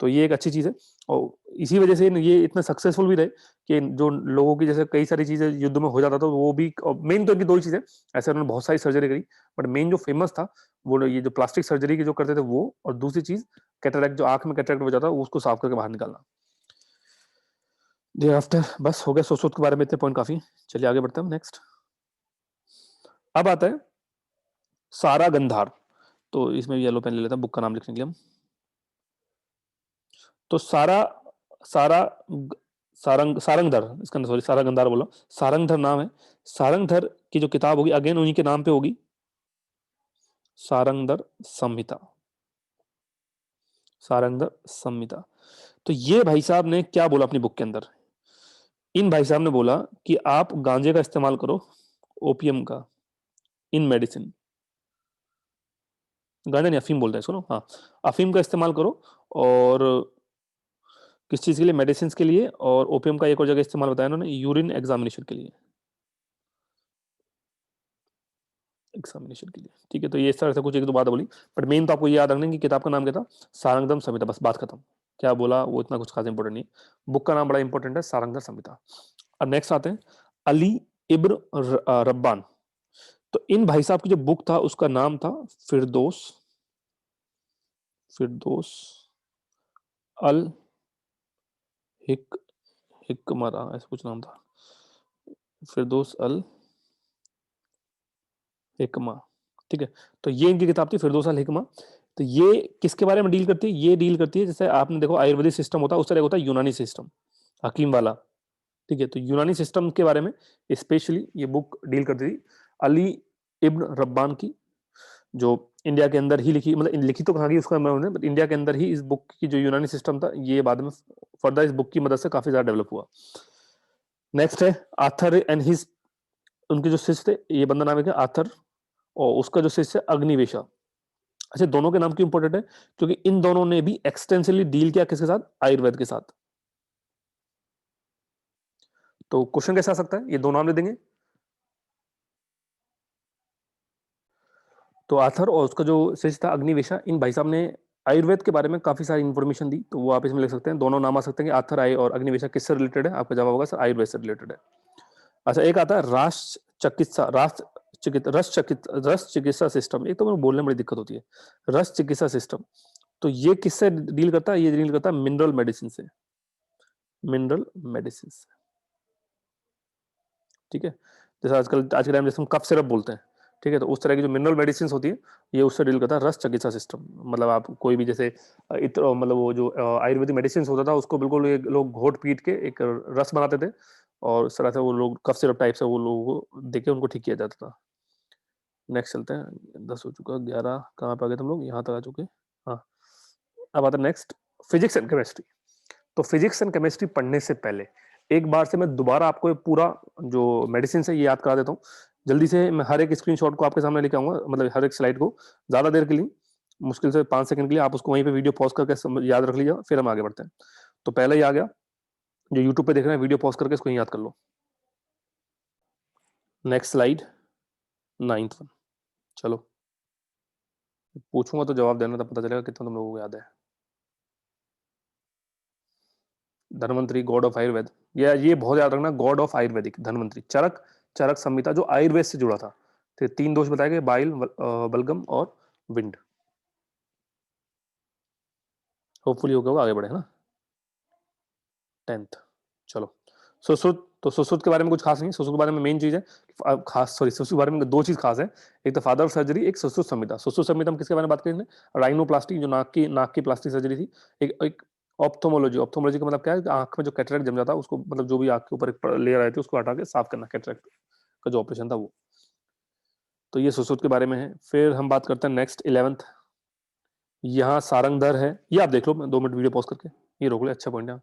तो ये एक अच्छी चीज़ है, और इसी वजह से ये इतने सक्सेसफुल भी रहे कि जो लोगों की जैसे कई सारी चीज़ें युद्ध में हो जाता था, वो भी मेन तो इनकी दो ही चीज़ें, ऐसे उन्होंने बहुत सारी सर्जरी करी, बट मेन जो फेमस था वो ये जो प्लास्टिक सर्जरी की जो करते थे वो, और दूसरी चीज़ कैटरेक्ट, जो आंख में कैटरेक्ट हो जाता है उसको साफ करके बाहर निकालना। डे आफ्टर, बस हो गया सोच के बारे में, इतने पॉइंट काफी हैं। चलिए आगे बढ़ते हैं नेक्स्ट। अब आता है सारा गंधार। तो इसमें भी येलो पेन ले लेता हूं बुक का नाम लिखने के लिए हम। तो सारा सारा सारंगधर, इसका सॉरी सारंगधार बोला, सारंगधर नाम है। सारंगधर की जो किताब होगी अगेन उन्हीं के नाम पे होगी, सारंगधर संहिता, सारंगधर संहिता। तो ये भाई साहब ने क्या बोला अपनी बुक के अंदर? इन भाई साहब ने बोला कि आप गांजे का इस्तेमाल करो, ओपियम का, इन मेडिसिन, गांजा नहीं अफीम बोलते हैं इसको ना, हाँ, अफीम का इस्तेमाल करो, और किस चीज के लिए, मेडिसिन के लिए, और ओपियम का एक और जगह इस्तेमाल बताया उन्होंने, यूरिन एग्जामिनेशन के लिए, एग्जामिनेशन के लिए, ठीक है। तो ये इस तरह से कुछ एक दो बात बोली, बट मेन तो आपको ये याद रखना कि किताब का नाम क्या था, सारंगधर संहिता, बस बात खत्म। क्या बोला वो इतना कुछ खास इंपॉर्टेंट नहीं, बुक का नाम बड़ा इंपॉर्टेंट है, सारंगधर संहिता। अब नेक्स्ट आते हैं अली इब्न रब्बान। तो इन भाई साहब की जो बुक था उसका नाम था फिरदौस, फिरदौस अल हिक हिकमरा, ऐसा कुछ नाम था, फिरदौस अल हिकमा, ठीक है। तो ये इनकी किताब थी फिरदौस अल हिकमा। तो ये किसके बारे में डील करती है? ये डील करती है, जैसे आपने देखो आयुर्वेदिक सिस्टम होता है उस तरह होता है यूनानी सिस्टम, हकीम वाला, ठीक है। तो यूनानी सिस्टम के बारे में स्पेशली ये बुक डील करती थी। अली इब्न रब्बान की, जो इंडिया के अंदर ही लिखी, मतलब लिखी तो कहाँ की उसका मैं, बट इंडिया के अंदर ही इस बुक की जो यूनानी सिस्टम था ये बाद में फर्दर इस बुक की मदद से काफी ज्यादा डेवलप हुआ। नेक्स्ट है आर्थर एंड हिज, उनके जो शिष्य थे, ये बंदा नाम है क्या, आर्थर, और उसका जो शिष्य है अग्निवेशा। अच्छा, दोनों के नाम क्यों इंपॉर्टेंट है? क्योंकि इन दोनों ने भी एक्सटेंसिवली डील किया किसके साथ, आयुर्वेद के साथ। तो क्वेश्चन कैसे आ सकता है, ये दो नाम ले देंगे, तो आथर और उसका जो शिष्य था अग्निवेशा, इन भाई साहब ने आयुर्वेद के बारे में काफी सारी इंफॉर्मेशन दी। तो वो आप इसमें लिख सकते हैं, दोनों नाम आ सकते हैं, आथर आय और अग्निवेशा किससे रिलेटेड है, आपका जवाब होगा सर आयुर्वेद से रिलेटेड है। अच्छा, एक आता है राष्ट्र चिकित्सा, रस चिकित्सा सिस्टम, एक तो मेरे बोलने में बड़ी दिक्कत होती है, रस चिकित्सा सिस्टम। तो ये किससे डील करता है? ये डील करता है मिनरल मेडिसिन से, मिनरल मेडिसिन से, ठीक है। जैसे आजकल आज के टाइम जैसे हम कफ सिरप बोलते हैं, ठीक है, तो उस तरह की जो मिनरल मेडिसिन होती है ये उससे डील करता है रस चिकित्सा सिस्टम। मतलब आप कोई भी जैसे इत्र, मतलब वो जो आयुर्वेदिक मेडिसिन होता था उसको बिल्कुल एक लोग घोट पीट के एक रस बनाते थे, और इस तरह से वो लोग कफ सिरप टाइप से वो लोगों को देके उनको ठीक किया जाता था। नेक्स्ट चलते हैं, 10 हो चुका, 11 कहाँ पे आ गए तुम लोग, यहाँ तक आ चुके, हाँ। अब आता है नेक्स्ट, फिजिक्स एंड केमिस्ट्री। तो फिजिक्स एंड केमिस्ट्री पढ़ने से पहले एक बार से मैं दोबारा आपको ये पूरा जो मेडिसिन है ये याद करा देता हूँ। जल्दी से मैं हर एक स्क्रीनशॉट को आपके सामने लेके आऊंगा, मतलब हर एक स्लाइड को, ज्यादा देर के लिए, मुश्किल से 5 सेकंड के लिए आप उसको वहीं पे वीडियो पॉज करके याद रख लीजिए, फिर हम आगे बढ़ते हैं। तो पहले ही आ गया, जो यूट्यूब पे देख रहे हैं वीडियो पॉज करके इसको याद कर लो। Next slide, 9th one. चलो, पूछूंगा तो जवाब देना, तब पता चलेगा कितना तुम लोगों को याद है। धन्वंतरी, गॉड ऑफ आयुर्वेद, ये बहुत याद रखना, गॉड ऑफ आयुर्वेदिक धन्वंतरी। चरक, चरक संहिता जो आयुर्वेद से जुड़ा था। तो 3 दोष बताए गए, बाइल, बलगम और विंड। होपफुली हो गया होगा, आगे बढ़े ना। 10th, चलो सुश्रुत। तो सुश्रुत के बारे में कुछ खास नहीं, सुश्रुत के बारे में मेन चीज है खास, सॉरी, सुश्रुत के बारे में 2 चीज खास है। एक तो फादर ऑफ सर्जरी, एक सुश्रुत संहिता। सुश्रुत संहिता में किसके बारे में बात करेंगे? राइनोप्लास्टी, जो नाक की प्लास्टिक सर्जरी थी। एक ऑप्थोमोलॉजी, ऑप्थोमोलॉजी का मतलब क्या है? आंख में जो कैटरेक्ट जम जाता है उसको, मतलब जो भी आंख के ऊपर एक लेयर आई थी उसको हटा के साफ करना, कैटरेक्ट का जो ऑपरेशन था वो। तो ये सुश्रुत के बारे में है। फिर हम बात करते हैं नेक्स्ट 11th, यहाँ सारंगधर है, ये आप देख लो, मैं 2 मिनट वीडियो पॉज करके, ये रोक ले, अच्छा पॉइंट है।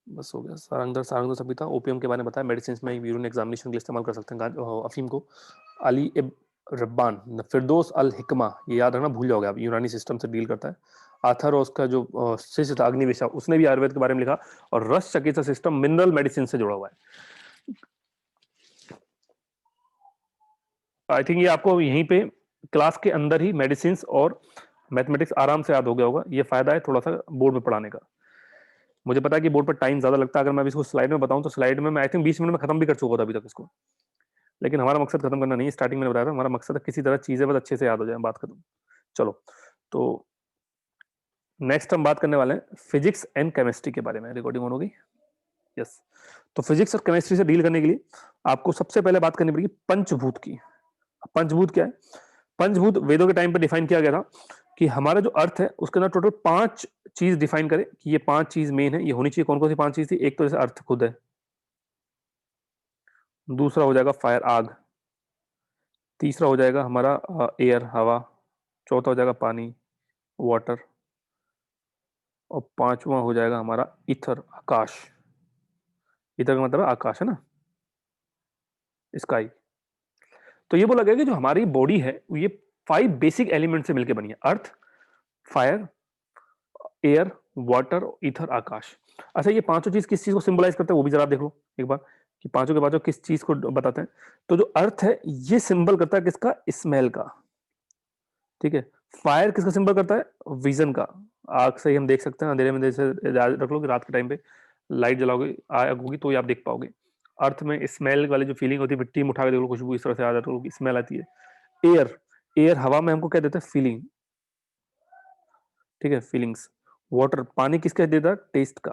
बस हो गया। सारंगधर, सारंगधर संहिता। ओपीएम के बारे में बताया, मेडिसिन में यूरिन एग्जामिनेशन के लिए इस्तेमाल कर सकते हैं अफीम को। अली इब रब्बान, फिरदौस अल हिकमा, ये याद रखना, भूल जाओगे आप, यूनानी सिस्टम से डील करता है। आथर का जो शिष्य था अग्निवेशा, उसने भी आयुर्वेद के बारे में लिखा। और रस चिकित्सा सिस्टम मिनरल मेडिसिन से जुड़ा हुआ है। आई थिंक ये आपको यहीं पे क्लास के अंदर ही मेडिसिन और मैथमेटिक्स आराम से याद हो गया होगा। ये फायदा है थोड़ा सा बोर्ड में पढ़ाने का। मुझे पता है कि बोर्ड पर टाइम ज्यादा लगता है, अगर मैं इसको स्लाइड में बताऊं तो स्लाइड में मैं आई थिंक 20 मिनट में खत्म भी कर चुका था अभी तक इसको। लेकिन हमारा मकसद खत्म करना नहीं है, स्टार्टिंग में बताया था, हमारा मकसद है किसी तरह चीजें बस अच्छे से याद हो जाए, बात खत्म। चलो, तो नेक्स्ट हम बात करने वाले हैं फिजिक्स एंड केमिस्ट्री के बारे में। रिकॉर्डिंग ऑन होगी? यस। तो फिजिक्स और केमिस्ट्री से डील करने के लिए आपको सबसे पहले बात करनी पड़ेगी पंचभूत की। पंचभूत क्या है? पंचभूत वेदों के टाइम पे डिफाइन किया गया था कि हमारा जो अर्थ है उसके अंदर टोटल 5 चीज डिफाइन करे कि ये 5 चीज मेन है, ये होनी चाहिए। कौन कौन सी 5 चीज थी? एक तो जैसे अर्थ खुद है, दूसरा हो जाएगा फायर, आग, तीसरा हो जाएगा हमारा एयर, हवा, चौथा हो जाएगा पानी, वाटर, और पांचवा हो जाएगा हमारा ईथर, आकाश। ईथर का मतलब है आकाश, है ना, स्काई। तो ये बोला गया कि जो हमारी बॉडी है ये 5 बेसिक एलिमेंट से मिलकर बनी है, अर्थ, फायर, एयर, वाटर, ईथर, आकाश। अच्छा, ये पांचों चीज किस चीज को सिंबलाइज करते हैं वो भी जरा आप देख लो एक बार, कि पांचों के पांचों किस चीज को बताते हैं। तो जो अर्थ है ये सिंबल करता है किसका? स्मेल का, ठीक है। फायर किसका सिंबल करता है? विजन का, आग से ही हम देख सकते हैं, अंधेरे में जैसे याद रख लो कि रात के टाइम पे लाइट जलाओगे, आग होगी तो ही आप देख पाओगे। अर्थ में स्मेल वाली जो फीलिंग होती है, मिट्टी में उठा के देख लो, खुशबू इस तरह से आ जाती है, स्मेल आती है। एयर, एयर हवा में हमको क्या देता है? फीलिंग, ठीक है, फीलिंग्स। वाटर, पानी किसका देता है? टेस्ट का,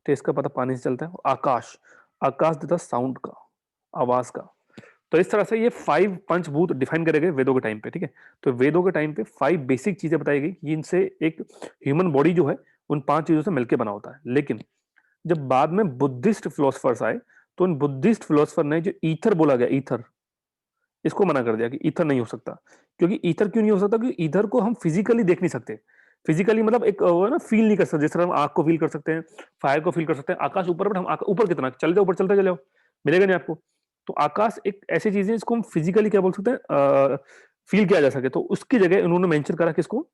टेस्ट का पता पानी से चलता है। आकाश, आकाश देता है साउंड का, आवाज का। तो इस तरह से ये 5 पंचभूत डिफाइन करे गए वेदों के टाइम पे, ठीक है। तो वेदों के टाइम पे 5 बेसिक चीजें बताई गई कि इनसे एक ह्यूमन बॉडी जो है उन 5 चीजों से मिलकर बना होता है। लेकिन जब बाद में बुद्धिस्ट फिलोसफर्स आए तो उन बुद्धिस्ट फिलोसफर ने जो ईथर बोला गया, ईथर, इसको मना कर दिया कि ईथर नहीं हो सकता। क्योंकि ईथर क्यों नहीं हो सकता? क्योंकि ईथर को हम फिजिकली देख नहीं सकते। फिजिकली मतलब एक वो ना, फील नहीं कर सकते। जिस तरह हम आग को फील कर सकते हैं, फायर को फील कर सकते हैं, आकाश ऊपर, बट हम ऊपर कितना चल जाओ, ऊपर चलते चले जाओ, मिलेगा नहीं आपको। तो आकाश एक ऐसी चीज है जिसको हम फिजिकली क्या बोल सकते हैं, फील किया जा सके। तो उसकी जगह उन्होंने मेंशन करा किसको?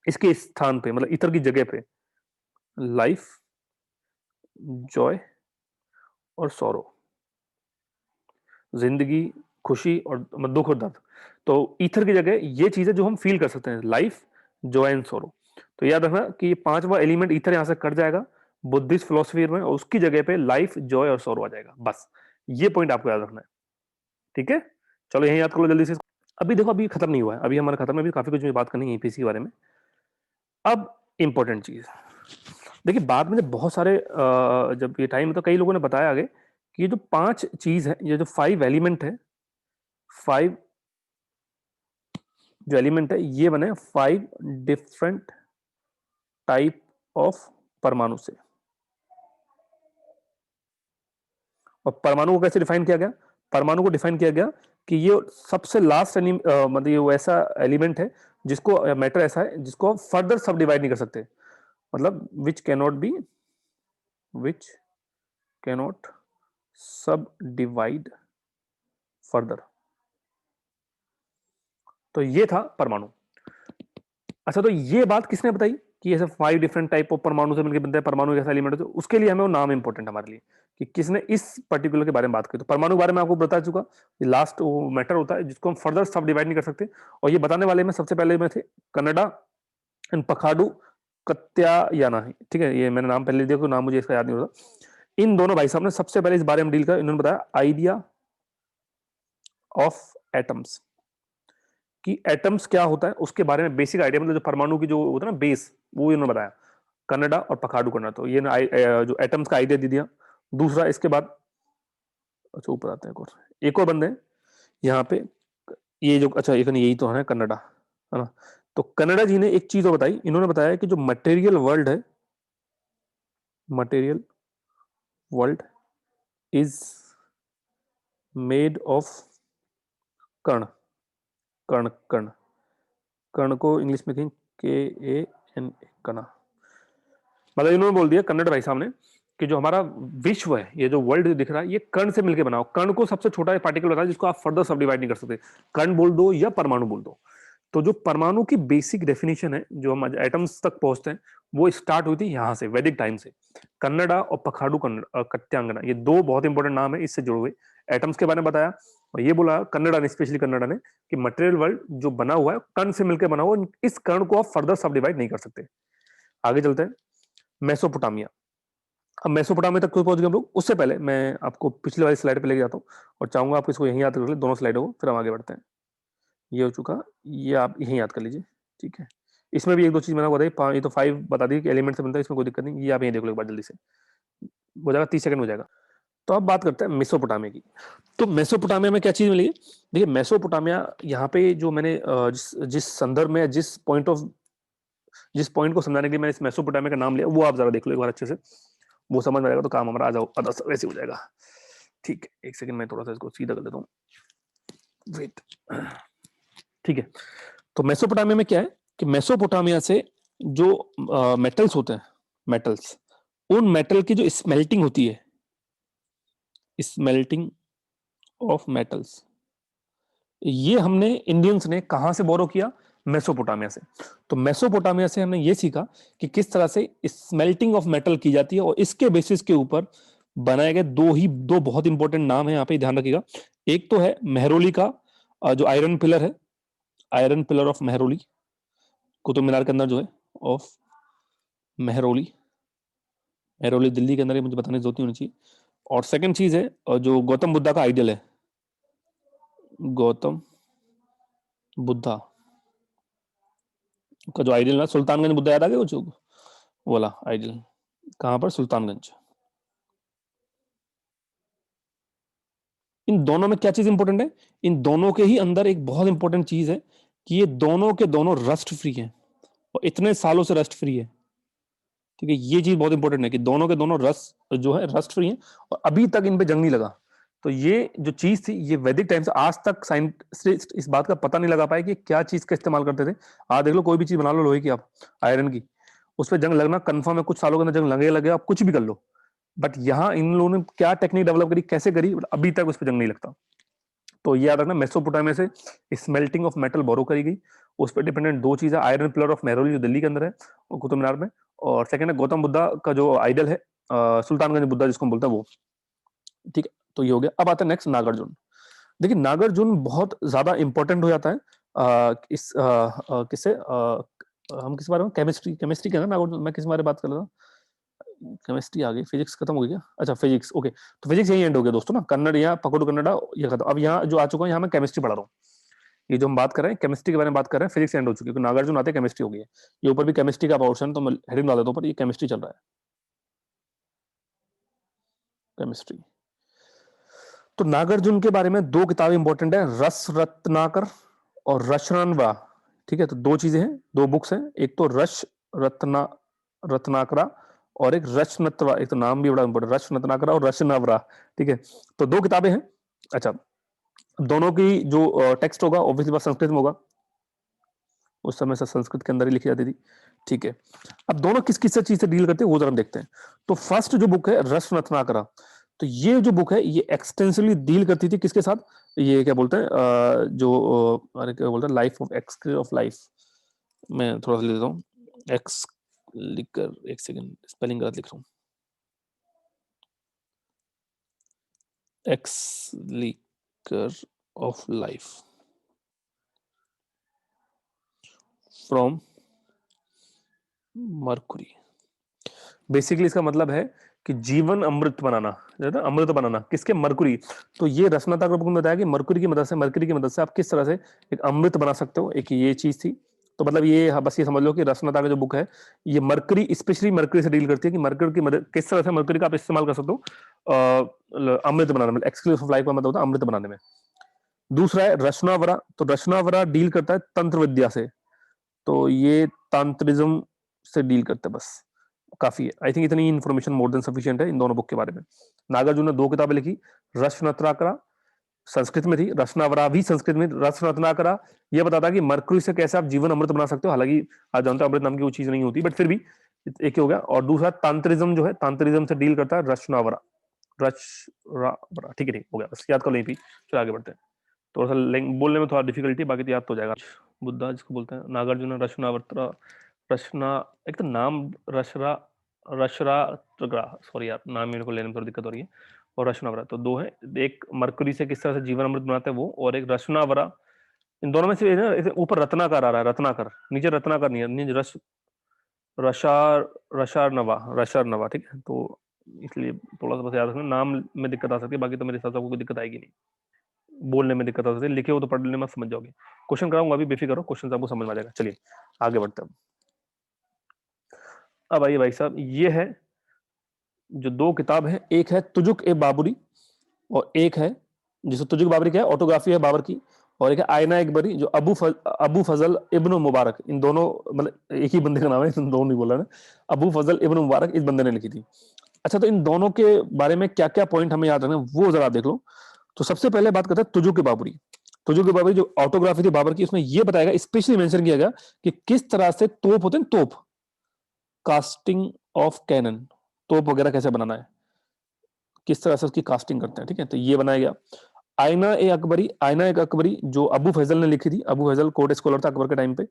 इसके स्थान पे, मतलब ईथर की जगह पे, लाइफ, जॉय और सौरो, जिंदगी, खुशी और मतलब दुख और दर्द। तो ईथर की जगह ये चीजें जो हम फील कर सकते हैं, लाइफ, जॉय एंड सोरो। तो याद रखना कि ये पांचवा एलिमेंट ईथर यहां से कट जाएगा बुद्धिस्ट फिलोसफी में, और उसकी जगह पे लाइफ, जॉय और सोरो आ जाएगा। बस ये पॉइंट आपको याद रखना है, ठीक है। चलो यही याद कर लो जल्दी से। अभी देखो, अभी खत्म नहीं हुआ है, अभी हमारा खत्म है, अभी काफी कुछ बात करनी है एपीसी के बारे में। अब इंपॉर्टेंट चीज देखिए, बाद में जब बहुत सारे जब ये टाइम, तो कई लोगों ने बताया आगे कि ये जो 5 चीज है, ये जो 5 एलिमेंट है, 5 जो एलिमेंट है ये बने 5 डिफरेंट टाइप ऑफ परमाणु से। और परमाणु को कैसे डिफाइन किया गया? परमाणु को डिफाइन किया गया कि ये सबसे लास्ट मतलब ये वैसा एलिमेंट है जिसको, मैटर ऐसा है जिसको फर्दर सब डिवाइड नहीं कर सकते, मतलब विच कैनॉट सब डिवाइड फर्दर। तो ये था परमाणु। अच्छा, तो ये बात किसने बताई कि ऐसे 5 डिफरेंट टाइप ऑफ परमाणु से मिलकर बनता है परमाणु, कैसा एलिमेंट है? तो उसके लिए हमें वो नाम इंपॉर्टेंट है हमारे लिए कि किसने इस पर्टिकुलर के बारे में बात की। तो परमाणु के बारे में आपको बता चुका, लास्ट वो मैटर होता है जिसको हम फर्दर सब डिवाइड नहीं कर सकते। और ये बताने वाले में सबसे पहले में थे कनाडा एंड पखाडू कत्यायाना, ठीक है, ये मैंने नाम पहले दिया, नाम मुझे इसका याद नहीं होता। इन दोनों भाई साहब ने सबसे पहले इस बारे में डील कर, इन्होंने बताया आइडिया ऑफ एटम्स, कि एटम्स क्या होता है उसके बारे में बेसिक आइडिया, मतलब जो परमाणु की जो होता है ना बेस, वो इन्होंने बताया, कनाडा और पखाडू कनाडा। तो ये जो एटम्स का आइडिया दे दिया। दूसरा इसके बाद, अच्छा ऊपर आते हैं, एक और बंदे हैं यहाँ पे, ये जो, अच्छा एक यही तो है कनाडा, है ना। तो कनाडा जी ने एक चीज और बताई, इन्होंने बताया कि जो मटेरियल वर्ल्ड है, material world is made of कण, कण कण, कण को इंग्लिश में कहें KAN, कणा। मतलब इन्होंने बोल दिया कन्नड़ भाई साहब ने कि जो हमारा विश्व है, ये जो वर्ल्ड दिख रहा है, ये कण से मिलकर बनाओ। कण को सबसे छोटा पार्टिकल बताया जिसको आप फर्दर सब डिवाइड नहीं कर सकते, कण बोल दो या परमाणु बोल दो। तो जो परमाणु की बेसिक डेफिनेशन है, जो हम एटम्स तक पहुंचते हैं, वो स्टार्ट हुई थी यहां से, वैदिक टाइम से। कन्नडा और पखाडू कत्यांगना, ये दो बहुत इंपॉर्टेंट नाम है, इससे जुड़े हुए एटम्स के बारे में बताया। और ये बोला कन्नडा ने, स्पेशली कन्नडा ने, कि मटेरियल वर्ल्ड जो बना हुआ है कण से मिलकर बना हुआ, इस कण को आप फर्दर सब डिवाइड नहीं कर सकते। आगे चलते हैं, मेसोपोटामिया। अब मेसोपोटामिया तक पहुंच गए हम लोग। उससे पहले मैं आपको पिछले वाली स्लाइड पे लेके जाता हूँ, और चाहूंगा आप इसको यहीं याद कर ले, दोनों स्लाइडों को, फिर हम आगे बढ़ते हैं। ये हो चुका, ये आप यहीं याद कर लीजिए, ठीक है। इसमें भी एक दो चीज मैंने बताई, ये तो 5 बता दी कि एलिमेंट से बनता है, इसमें कोई दिक्कत नहीं, ये आप यहीं देख लो एक बार जल्दी से, हो जाएगा, 30 सेकंड हो जाएगा। तो अब बात करते हैं मेसोपोटामिया की। तो मेसोपोटामिया में क्या चीज मिली है? देखिए मेसोपोटामिया यहाँ पे जो मैंने जिस संदर्भ में, जिस पॉइंट को समझाने के लिए मैंने इस मेसोपोटामिया का नाम लिया, वो आप जरा देख लो एक बार अच्छे से, वो समझ में आएगा, तो काम हमारा आ जाओ आधा वैसे हो जाएगा। ठीक है, एक सेकंड मैं थोड़ा सा इसको सीधा कर देता हूँ, वेट। ठीक है, तो मेसोपोटामिया में क्या है कि मेसोपोटामिया से जो मेटल्स होते हैं, मेटल्स, उन मेटल की जो स्मेल्टिंग होती है, स्मेल्टिंग ऑफ मेटल्स, ये हमने इंडियंस ने कहां से बोरो किया? मेसोपोटामिया से। तो मेसोपोटामिया से हमने ये सीखा कि किस तरह से स्मेल्टिंग ऑफ मेटल की जाती है, और इसके बेसिस के ऊपर बनाए गए दो बहुत इंपॉर्टेंट नाम है, यहाँ पे ध्यान रखिएगा। एक तो है मेहरोली का जो आयरन पिलर है, iron pillar of Mehrauli, Qutub Minar के अंदर जो है, ऑफ मेहरोली, मेहरोली दिल्ली के अंदर, ये मुझे बताने की जरूरत नहीं होनी चाहिए। और सेकंड चीज है जो गौतम बुद्धा का आइडियल है, गौतम बुद्धा का जो आइडियल ना, सुल्तानगंज बुद्धा, याद आ गया कुछ वाला आइडियल, कहां पर? सुल्तानगंज। इन दोनों में क्या चीज इंपॉर्टेंट है? इन दोनों के ही अंदर एक बहुत इंपॉर्टेंट चीज है कि ये दोनों के दोनों रस्ट फ्री हैं, और इतने सालों से रस्ट फ्री है। ठीक है, ये चीज बहुत इंपॉर्टेंट है कि दोनों के दोनों रस्ट जो है रस्ट फ्री हैं, और अभी तक इन पे जंग नहीं लगा। तो ये जो चीज थी, ये वैदिक टाइम से आज तक साइंटिस्ट इस बात का पता नहीं लगा पाए कि क्या चीज का इस्तेमाल करते थे। आज देख लो, कोई भी चीज बना लो लोहे की, आप आयरन की, उस पर जंग लगना कंफर्म है, कुछ सालों के अंदर जंग लगे, आप कुछ भी कर लो। बट यहाँ इन लोगों ने क्या टेक्निक डेवलप करी, कैसे करी, अभी तक उस पर जंग नहीं लगता। तो ये याद रखना, मेसोपोटामिया से स्मेल्टिंग ऑफ मेटल बोरो करी गई। उस पर डिपेंडेंट दो चीजें, आयरन पिलर ऑफ मेहरौली जो दिल्ली के अंदर है, और कुतुब मीनार में, और सेकंड है गौतम बुद्धा का जो आइडल है, सुल्तानगंज बुद्धा जिसको हम बोलते हैं वो। ठीक है, तो ये हो गया। अब आता है नेक्स्ट नागार्जुन। देखिए नागार्जुन बहुत ज्यादा इंपॉर्टेंट हो जाता है किससे, हम किस बारे में, केमिस्ट्री, केमिस्ट्री के ना नागार्जुन, मैं किस बारे में बात कर रहा था, केमिस्ट्री आ गई, फिजिक्स खत्म हो गई क्या? अच्छा फिजिक्स, ओके। तो फिजिक्स यही एंड हो गया दोस्तों ना, कन्नड़ या पकड़ो कन्नड़ा ये खत्म। अब यहाँ जो आ चुका है, यहाँ मैं केमिस्ट्री पढ़ा रहा हूँ। ये जो हम बात कर रहे हैं केमिस्ट्री के बारे में बात कर रहे हैं, फिजिक्स एंड हो चुकी है, क्योंकि नागार्जुन आते केमिस्ट्री हो गई है। ये ऊपर भी केमिस्ट्री का पोर्शन, तो मैं हेडिंग डाल देता हूँ, पर ये केमिस्ट्री चल रहा है, केमिस्ट्री। तो नागार्जुन के बारे में दो किताबें इंपॉर्टेंट है, रस रत्नाकर और रशरनवा। ठीक है, तो दो चीजें हैं, दो बुक्स हैं, एक तो रश रत्ना रत्नाकरा, और एक रशनत्वा, एक तो नाम भी बड़ा इंपॉर्टेंट, रशनत्नाकरा और रशनवरा। ठीक है, तो दो किताबें हैं। अच्छा, दोनों की जो टेक्स्ट होगा ऑब्वियसली बात संस्कृत में होगा, उस समय से संस्कृत के अंदर ही लिखी जाती थी। ठीक है, अब दोनों किस किस चीज से डील करते हैं वो जरा देखते हैं। तो फर्स्ट जो बुक है रस रत्नाकरा, तो ये जो बुक है ये एक्सटेंसिवली डील करती थी किसके साथ, ये क्या बोलते हैं अरे क्या बोलते हैं, life of x of life. मैं थोड़ा सा ले लेता हूँ, एक्स लिखकर, एक सेकंड स्पेलिंग गलत लिख रहा हूँ, x liquor of life from Mercury. Basically इसका मतलब है कि जीवन अमृत बनाना, अमृत बनाना किसके? मरकुरी। तो ये रचनात्मक ग्रुप ने बताया कि मरकुरी की मदद से आप किस तरह से एक अमृत बना सकते हो, एक ये चीज थी। तो मतलब ये, हाँ, बस ये समझ लो कि रचनात्मक का जो बुक है ये मरकरी, स्पेशली मरकरी से डील करती है कि मरकरी की मदद किस तरह से मरकरी का आप इस्तेमाल कर सकते हो अमृत बनाने में। एक्सक्लूसिव ऑफ लाइफ का मतलब होता है अमृत बनाने में। दूसरा है रचनावरा। तो रचनावरा डील करता है तंत्र विद्या से, तो ये तांत्रिज्म से डील करता है। बस काफी है, आई थिंक इतनी इन्फॉर्मेशन मोर देन सफिशिएंट है इन दोनों बुक के बारे में। नागार्जुन ने 2 किताबें लिखी, रचनत्राकरा संस्कृत में थी, रचनावरा भी संस्कृत में। रचनत्राकरा ये बताता है कि मरकरी से कैसे आप जीवन अमृत बना सकते हो, हालांकि आज जानते हो अमृत नाम की वो चीज नहीं होती, बट फिर भी एक ही हो गया। और दूसरा तांत्रिज्म जो है, तांत्रिज्म से डील करता है रचनावरा। रचनावरा, ठीक है, ठीक हो गया, बस याद कर लो। चलो आगे बढ़ते हैं। थोड़ा सा बोलने में थोड़ा डिफिकल्टी, बाकी तो याद तो हो जाएगा। बुद्धा जिसको बोलते हैं, नागार्जुन रचनावर्तरा, रचना, एक तो नाम रशरा, रशरा, सॉरी यार, नाम मेरे को लेने में थोड़ी दिक्कत हो रही है। और रचनावरा, तो 2 है, एक मरकरी से किस तरह से जीवन अमृत बनाते हैं वो, और एक रचनावरा। इन दोनों में से ना ऊपर रत्नाकर आ रहा है, रत्नाकर, नीचे रत्नाकर नहीं है, नीचे रशार, रशार नवा, ठीक है। तो इसलिए थोड़ा सा बस याद रखना, नाम में दिक्कत आ सकती है, बाकी तो मेरे हिसाब से आपको कोई दिक्कत आएगी नहीं। बोलने में दिक्कत आ सकती है, लिखे हो तो पढ़ने में समझ जाओगे। क्वेश्चन कराऊंगा अभी, बेफिक्र करो, क्वेश्चन आपको समझ में आ जाएगा। चलिए आगे बढ़ते हैं। अब आइए भाई साहब, ये है जो 2 किताब है, एक है तुजुक ए बाबरी, और एक है जिसको तुजुक बाबरी क्या है, ऑटोग्राफी है बाबर की। और एक है आयना एकबरी, जो अबू फजल इब्न मुबारक, इन दोनों मतलब एक ही बंदे का नाम है, इन दोनों नहीं बोला ना, अबू फजल इब्न मुबारक इस बंदे ने लिखी थी। अच्छा, तो इन दोनों के बारे में क्या क्या पॉइंट हमें याद रखना वो जरा देख लो। तो सबसे पहले बात करते हैं तुजुक बाबरी। तुजुक बाबरी जो ऑटोग्राफी थी बाबर की, उसमें यह बताया गया, स्पेशली मेंशन किया गया कि किस तरह से तोप होते हैं, तोप, कास्टिंग ऑफ कैनन, तोप वगैरह कैसे बनाना है, किस तरह से उसकी कास्टिंग करते हैं, ठीक है। तो ये बनाया गया। आयना एक अकबरी जो अबू फैजल ने लिखी थी। अबू फैजल कोर्ट स्कॉलर था अकबर के टाइम पे।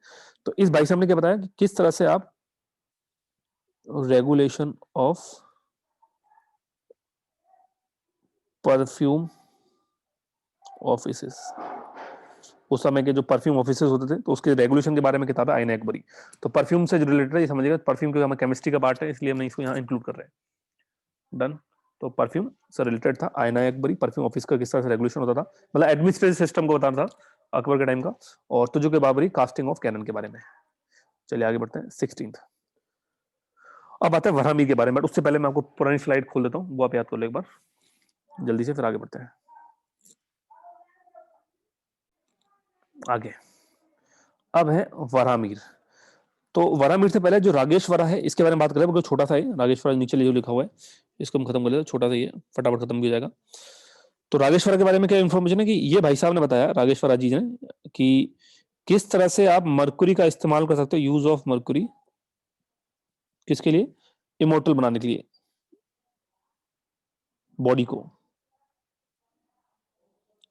तो इस भाई साहब ने क्या बताया कि किस तरह से आप रेगुलेशन ऑफ परफ्यूम ऑफिसेस, उस समय के जो परफ्यूम ऑफिसेस होते थे तो उसके रेगुलेशन के बारे में किताब है आईना अकबरी। तो परफ्यूम से जो रिलेटेड है, ये समझिएगा, परफ्यूम के हमें केमिस्ट्री का पार्ट है, इसलिए हमने इसको यहाँ इंक्लूड कर रहे हैं। डन। तो परफ्यूम से रिलेटेड था आईना अकबरी, परफ्यूम ऑफिस का किस तरह से रेगुलेशन होता था, मतलब एडमिनिस्ट्रेटिव सिस्टम को बताना था अकबर के टाइम का। और तुझो के बाबरी कास्टिंग ऑफ कैनन के बारे में। चलिए आगे बढ़ते हैं। 16th, अब आते हैं वराहमीर के बारे में, बट उससे पहले मैं आपको पुरानी स्लाइड खोल देता हूँ, वो आप याद कर लो एक बार जल्दी से, फिर आगे बढ़ते हैं। आगे अब है वराहमीर। तो वराहमीर से पहले जो रागेश्वरा है, इसके बारे में बात करें, वो छोटा सा है रागेश्वरा, नीचे जो लिखा हुआ है, इसको हम खत्म कर लेते हैं, छोटा सा ही है, फटाफट खत्म हो जाएगा। तो रागेश्वरा के बारे में क्या इन्फॉर्मेशन है कि ये भाई साहब ने बताया, रागेश्वरा जी ने, कि किस तरह से आप मरकुरी का इस्तेमाल कर सकते हो, यूज ऑफ मरकुरी, किसके लिए? इमोर्टल बनाने के लिए, बॉडी को,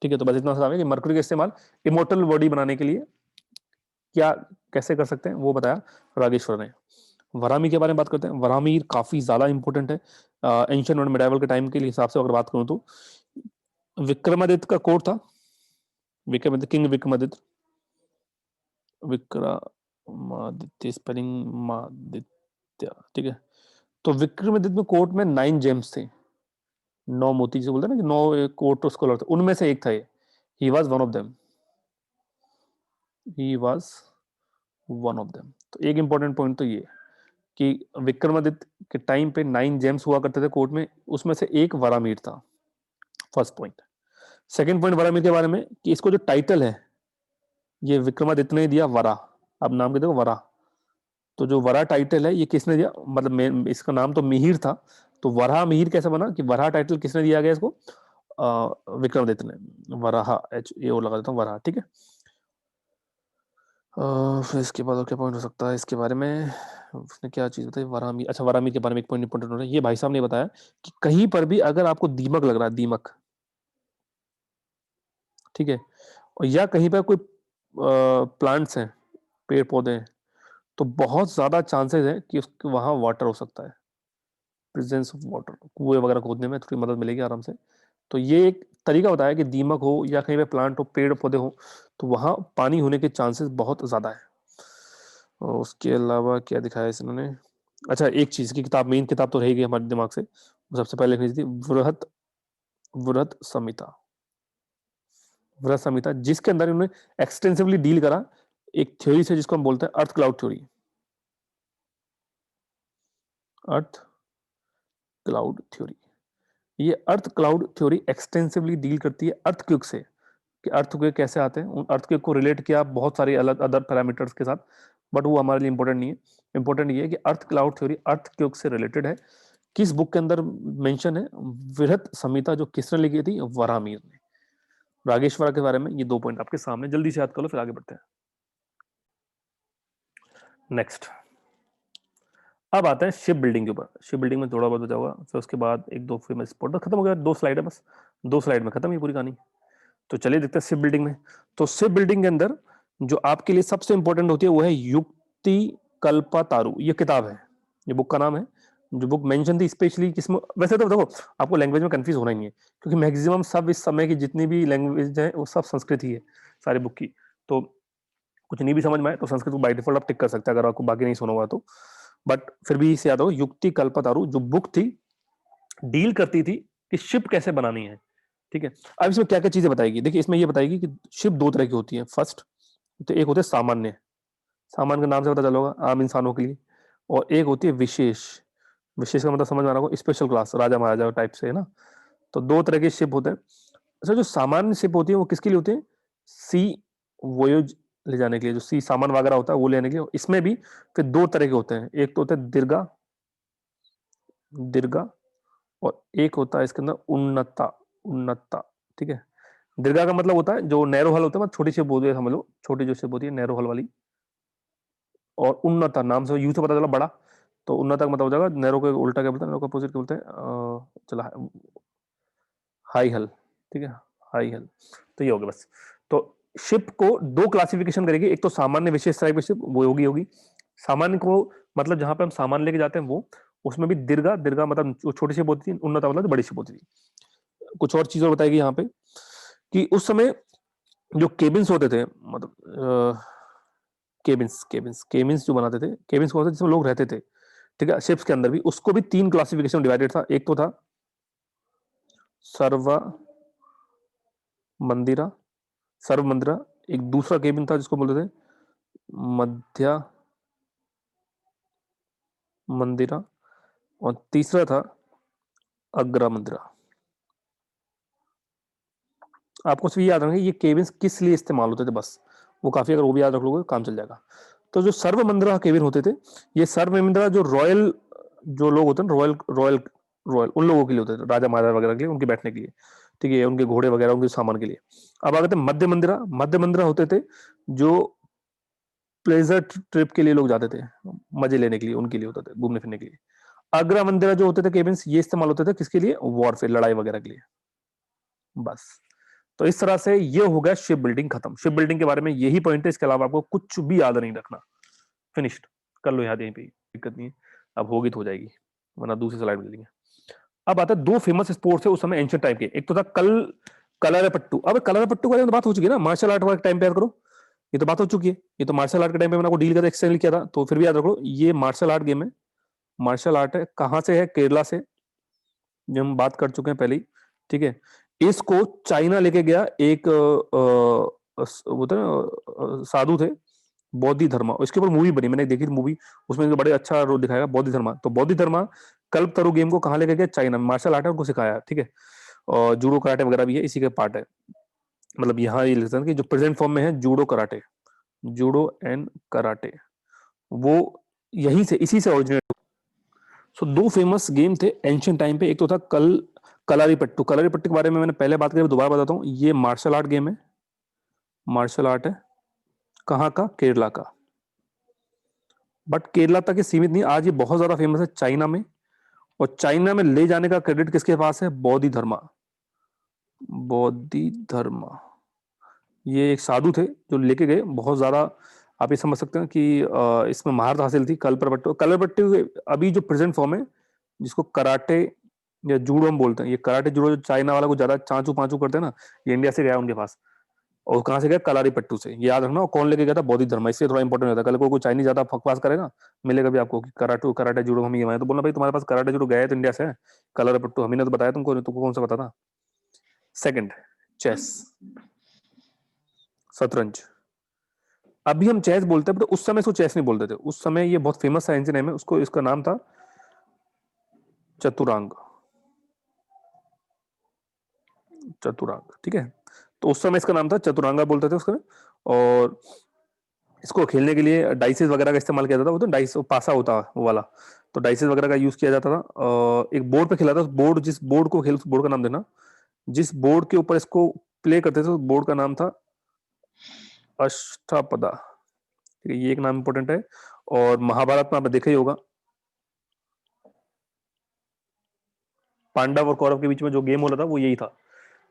ठीक है। तो बस इतना सा है कि मरकुरी का इस्तेमाल इमोर्टल बॉडी बनाने के लिए क्या, कैसे कर सकते हैं, वो बताया रागेश्वर ने। वराहमीर के बारे में बात करते हैं। वराहमीर काफी ज्यादा इंपॉर्टेंट है एंशिएंट और मिडाइवल के टाइम के हिसाब से अगर बात करूं तो। विक्रमादित्य का कोर्ट था, विक्रमादित्य, किंग विक्रमादित्य, विक्रमादित्य स्पेलिंग मादित्य, ठीक है। तो विक्रमादित्य में कोर्ट में 9 जेम्स थे, 9 मोती जिसे बोलते हैं ना, कि 9 कोर्ट स्कॉलर थे, उनमें से एक था ये। He was one of them, he was one of them. तो एक इंपॉर्टेंट पॉइंट तो ये कि विक्रमादित्य के टाइम पे 9 जेम्स हुआ करते थे कोर्ट में, उसमें से एक वराहमीर था। First point. सेकंड पॉइंट वराहमीर के बारे में कि इसको जो टाइटल है ये विक्रमादित्य ने दिया, वरा। अब नाम के देखो, वरा। तो जो वरा टाइटल है ये किसने दिया, मतलब इसका नाम तो मिहिर था, तो वराह मिहिर कैसे बना, कि वराह टाइटल किसने दिया गया इसको? विक्रमादित्य ने। वराह, एच ए ओ लगा देता हूँ, वराह, ठीक है। फिर इसके बाद और क्या पॉइंट हो सकता है इसके बारे में? उसने क्या चीज बताई वराहमीर, अच्छा वराहमीर के बारे में एक पॉइंट इंपॉर्टेंट हो रहा है, ये भाई साहब ने बताया कि कहीं पर भी अगर आपको दीमक लग रहा है, दीमक, ठीक है, और या कहीं पर कोई प्लांट्स हैं, पेड़ पौधे हैं, तो बहुत ज्यादा चांसेस है कि उसके वहां वाटर हो सकता है, प्रेजेंस ऑफ वाटर, कुएं वगैरह खोदने में थोड़ी मदद मिलेगी आराम से। तो ये एक तरीका बताया कि दीमक हो या कहीं पे प्लांट हो, पेड़ पौधे हो, तो वहां पानी होने के चांसेस बहुत ज्यादा है। और उसके अलावा क्या दिखाया है इन्होंने? अच्छा, एक चीज की किताब, मेन किताब तो रहेगी हमारे दिमाग से, वो सबसे पहले लिखी थी, वृहत वृहत संहिता। वृहत संहिता, जिसके अंदर इन्होंने एक्सटेंसिवली डील करा एक थ्योरी से जिसको हम बोलते हैं अर्थ क्लाउड थ्योरी। अर्थ क्लाउड थ्योरी, ये अर्थ क्लाउड थ्योरी एक्सटेंसिवली डील करती है अर्थक्वेक से, कि अर्थक्वेक कैसे आते हैं, उन अर्थक्वेक को रिलेट किया बहुत सारे अलग अदर पैरामीटर्स के साथ, बट वो हमारे लिए इंपॉर्टेंट नहीं है। इंपॉर्टेंट ये है कि अर्थ क्लाउड थ्योरी अर्थक्वेक से रिलेटेड है। किस बुक के अंदर मेंशन है? वृहत संहिता, जो किसने लिखी थी? वराहमिहिर ने। रागेश्वरा के बारे में ये 2 पॉइंट आपके सामने, जल्दी से याद कर लो, फिर आगे बढ़ते हैं। नेक्स्ट, अब आते हैं शिप बिल्डिंग के ऊपर। शिप बिल्डिंग में थोड़ा बहुत बचा होगा, फिर उसके बाद एक दो फेमस स्पॉट, बस खत्म हो गया, 2 स्लाइड है बस, 2 स्लाइड में खत्म ये पूरी कहानी। तो चलिए देखते हैं शिप बिल्डिंग में। तो शिप बिल्डिंग के अंदर जो आपके लिए सबसे इंपॉर्टेंट होती है वो है युक्ति कल्पतारु, ये किताब है, ये बुक का नाम है। जो बुक मेंशन थी स्पेशली किसमें, वैसे तो देखो आपको लैंग्वेज में कंफ्यूज होना ही नहीं है, क्योंकि मैक्सिमम सब इस समय की जितनी भी लैंग्वेज है वो सब संस्कृत ही है सारी बुक की। तो कुछ नहीं भी समझ में आए तो संस्कृत को बाय डिफॉल्ट आप टिक कर सकते हैं, अगर आपको बाकी नहीं सुना हुआ तो। बट फिर भी इसे याद हो, युक्ति कल्पतारु जो बुक थी, डील करती थी कि शिप कैसे बनानी है। ठीक है, अब इसमें क्या क्या चीजें बताएगी, देखिए इसमें ये बताएगी कि शिप 2 तरह की होती है। फर्स्ट तो एक होते हैं सामान्य, सामान्य के नाम से पता चला होगा, आम इंसानों के लिए। और एक होती है विशेष, विशेष का मतलब समझ में आ रहा होगा, स्पेशल क्लास, राजा महाराजा टाइप से, है ना। तो 2 तरह के शिप होते हैं। अच्छा, जो सामान्य शिप होती है वो किसके लिए होती है? सी वोयज ले जाने के लिए, जो सी सामान वगैरह होता है वो लेने के लिए। इसमें भी फिर 2 तरह के होते हैं, एक तो होता है दीर्घा, दीर्घा, और एक होता है इसके अंदर उन्नता, उन्नता। ठीक है, दीर्घा का मतलब होता है जो नैरो हल होता है, मतलब छोटी शिप होती है, समझ लो छोटी जो शिप होती है नैरो हल वाली। और उन्नता नाम से यू से पता चला बड़ा, तो उन्नता का मतलब हो जाएगा नैरो के उल्टा क्या बोलते हैं, नैरो का अपोजिट क्या बोलते हैं, चला हाई हल। ठीक है, हाई हल। तो ये हो गया बस। तो शिप को 2 क्लासिफिकेशन करेगी, एक तो सामान्य विशेष टाइप की शिप वो होगी होगी सामान्य को मतलब जहां पे हम सामान लेके जाते हैं वो, उसमें भी दीर्घा, दीर्घा मतलब जो छोटी शिप होती थी, उन्नता मतलब जो बड़ी शिप होती थी। कुछ और चीज और बताएगी यहाँ पे, कि उस समय जो केबिन्स होते थे, मतलब केबिन्स केबिन्स केबिन्स जो बनाते थे, केबिन्स को होते थे जिसमें लोग रहते थे। ठीक है, शिप्स के अंदर भी उसको भी 3 क्लासिफिकेशन डिवाइडेड था। एक तो था सर्व मंदिरा, सर्व मंदिरा। एक दूसरा केबिन था जिसको बोलते थे मध्य मंदिरा, और तीसरा था अग्र मंदिरा। आपको सिर्फ याद रखना ये केबिन्स किस लिए इस्तेमाल होते थे, बस वो काफी, अगर वो भी याद रख लोगे काम चल जाएगा। तो जो सर्व मंदिरा केबिन होते थे, ये सर्व मंदिरा जो रॉयल, जो लोग होते हैं रॉयल रॉयल रॉयल, उन लोगों के लिए होते थे, राजा महाराजा वगैरह के लिए, उनके बैठने के लिए। ठीक है, उनके घोड़े वगैरह, उनके सामान के लिए। अब आ गए थे मध्य मंदिरा। मध्य मंदिरा होते थे जो प्लेजर ट्रिप के लिए लोग जाते थे, मजे लेने के लिए, उनके लिए होते थे, घूमने फिरने के लिए। अग्रा मंदिरा जो होते थे केबिन्स, ये इस्तेमाल होते थे किसके लिए? वॉरफेयर, लड़ाई वगैरह के लिए। बस, तो इस तरह से ये हो गया शिप बिल्डिंग खत्म। शिप बिल्डिंग के बारे में यही पॉइंट है, इसके अलावा आपको कुछ भी याद नहीं रखना। फिनिश्ड, कर लो याद यहीं पे, दिक्कत नहीं है। अब होगी तो हो जाएगी, वरना दूसरी स्लाइड में लेंगे। अब आता है 2 फेमस स्पोर्ट्स है उस समय एंशियंट टाइम के। एक तो था कलरपट्टू। अब कलरपट्टू के बारे में बात हो चुकी है ना, मार्शल आर्ट वाले टाइम पे, याद करो, ये तो बात हो चुकी है। ये तो मार्शल आर्ट के टाइम पे मैंने आपको डील करके एक्सटेंड किया था, तो फिर भी याद रखो ये मार्शल आर्ट गेम है। मार्शल आर्ट है, कहां से है? केरला से, जो हम बात कर चुके हैं पहले ही। ठीक है, इसको चाइना लेके गया एक वो थे ना, साधु थे, बौद्धि धर्मा। इसके ऊपर मूवी बनी, मैंने देखी थी मूवी, उसमें बड़े अच्छा रोल दिखाया बौद्धि धर्मा। तो बौद्धि धर्मा कल्प तरु गेम को कहाँ लेके गया? चाइना में। मार्शल आर्ट है, उनको सिखाया। ठीक है, और जूडो कराटे वगैरह भी है, इसी के पार्ट है। मतलब यहाँ ये लिखता है कि जो प्रेजेंट फॉर्म में है judo karate, judo and karate, वो यहीं से, इसी से ओरिजिनेट। सो 2 फेमस गेम थे एंशियंट टाइम पे। एक तो था कलारीपट्टू। कलारीपट्टू के बारे में मैंने पहले बात करी, दोबारा बताता हूँ। ये मार्शल आर्ट गेम है, मार्शल आर्ट है, कहाँ का? केरला का। बट केरला तक ही सीमित नहीं, आज ये बहुत ज्यादा फेमस है चाइना में। और चाइना में ले जाने का क्रेडिट किसके पास है? बौद्धि धर्मा, बौद्धि धर्मा। ये एक साधु थे जो लेके गए, बहुत ज्यादा आप ये समझ सकते हैं कि इसमें महारत हासिल थी। कलरपट्टू अभी जो प्रेजेंट फॉर्म है, जिसको कराटे या जूडो हम बोलते हैं, ये कराटे जूडो जो चाइना वाला को ज्यादा चाचू पांचू करते हैं ना, ये इंडिया से गया उनके पास। और कहाँ से गया, कलारीपट्टू से, ये याद रखना। और कौन लेके गया था, बौद्ध धर्म, इससे थोड़ा इंपॉर्टेंट होता है। कल को कोई चाइनीज ज्यादा बकवास करेगा, मिलेगा भी आपको कि कराटे कराटे जुड़ो हम ये हमारे, तो बोलना भाई तुम्हारे पास कराटे जुड़ो गया है तो इंडिया से, कलारीपट्टू हमें ने तो बताया तुमको कौन सा पता था। सेकंड, चेस, शतरंज। अभी हम चेस बोलते हैं, तो उस समय इसको चेस नहीं बोलते थे। उस समय ये बहुत फेमस साइंस नेम है उसको, इसका नाम था चतुरांग। चतुरांग, ठीक है। तो उस समय इसका नाम था चतुरांगा बोलते थे उसको। और इसको खेलने के लिए डाइसेस वगैरह का इस्तेमाल किया जाता था। वो तो डाइस, वो पासा होता है वो वाला, तो डाइसेस वगैरह का यूज किया जाता था। एक बोर्ड पे खेला था, बोर्ड, जिस बोर्ड को खेल उस बोर्ड का नाम देना। जिस बोर्ड के ऊपर इसको प्ले करते थे उस बोर्ड का नाम था अष्टापदा, ठीक है, ये एक नाम इंपॉर्टेंट है। और महाभारत में आपने देखा ही होगा, पांडव और कौरव के बीच में जो गेम हो रहा था वो यही था,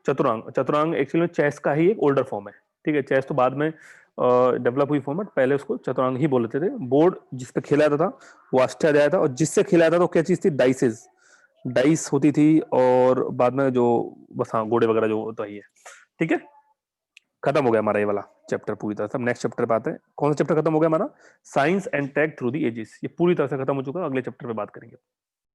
चतुरांग। चतुरांग एक्चुअली में चेस का ही एक ओल्डर फॉर्म है, ठीक है। चेस तो बाद में डेवलप हुई फॉर्म है, पहले उसको चतुरांग ही बोलते थे। बोर्ड जिस पे खेला जाता था वो अष्टाध्याय था, और जिससे खेला जाता था वो क्या चीज थी, डाइसेस, डाइस होती थी। और बाद में जो, बस हाँ, घोड़े वगैरह जो होता ही है, ठीक है। खत्म हो गया हमारा ये वाला चैप्टर पूरी तरह से। हम नेक्स्ट चैप्टर पे आते हैं। कौन सा चैप्टर खत्म हो गया हमारा, science and tech through the ages. ये पूरी तरह से खत्म हो चुका है, अगले चैप्टर पे बात करेंगे।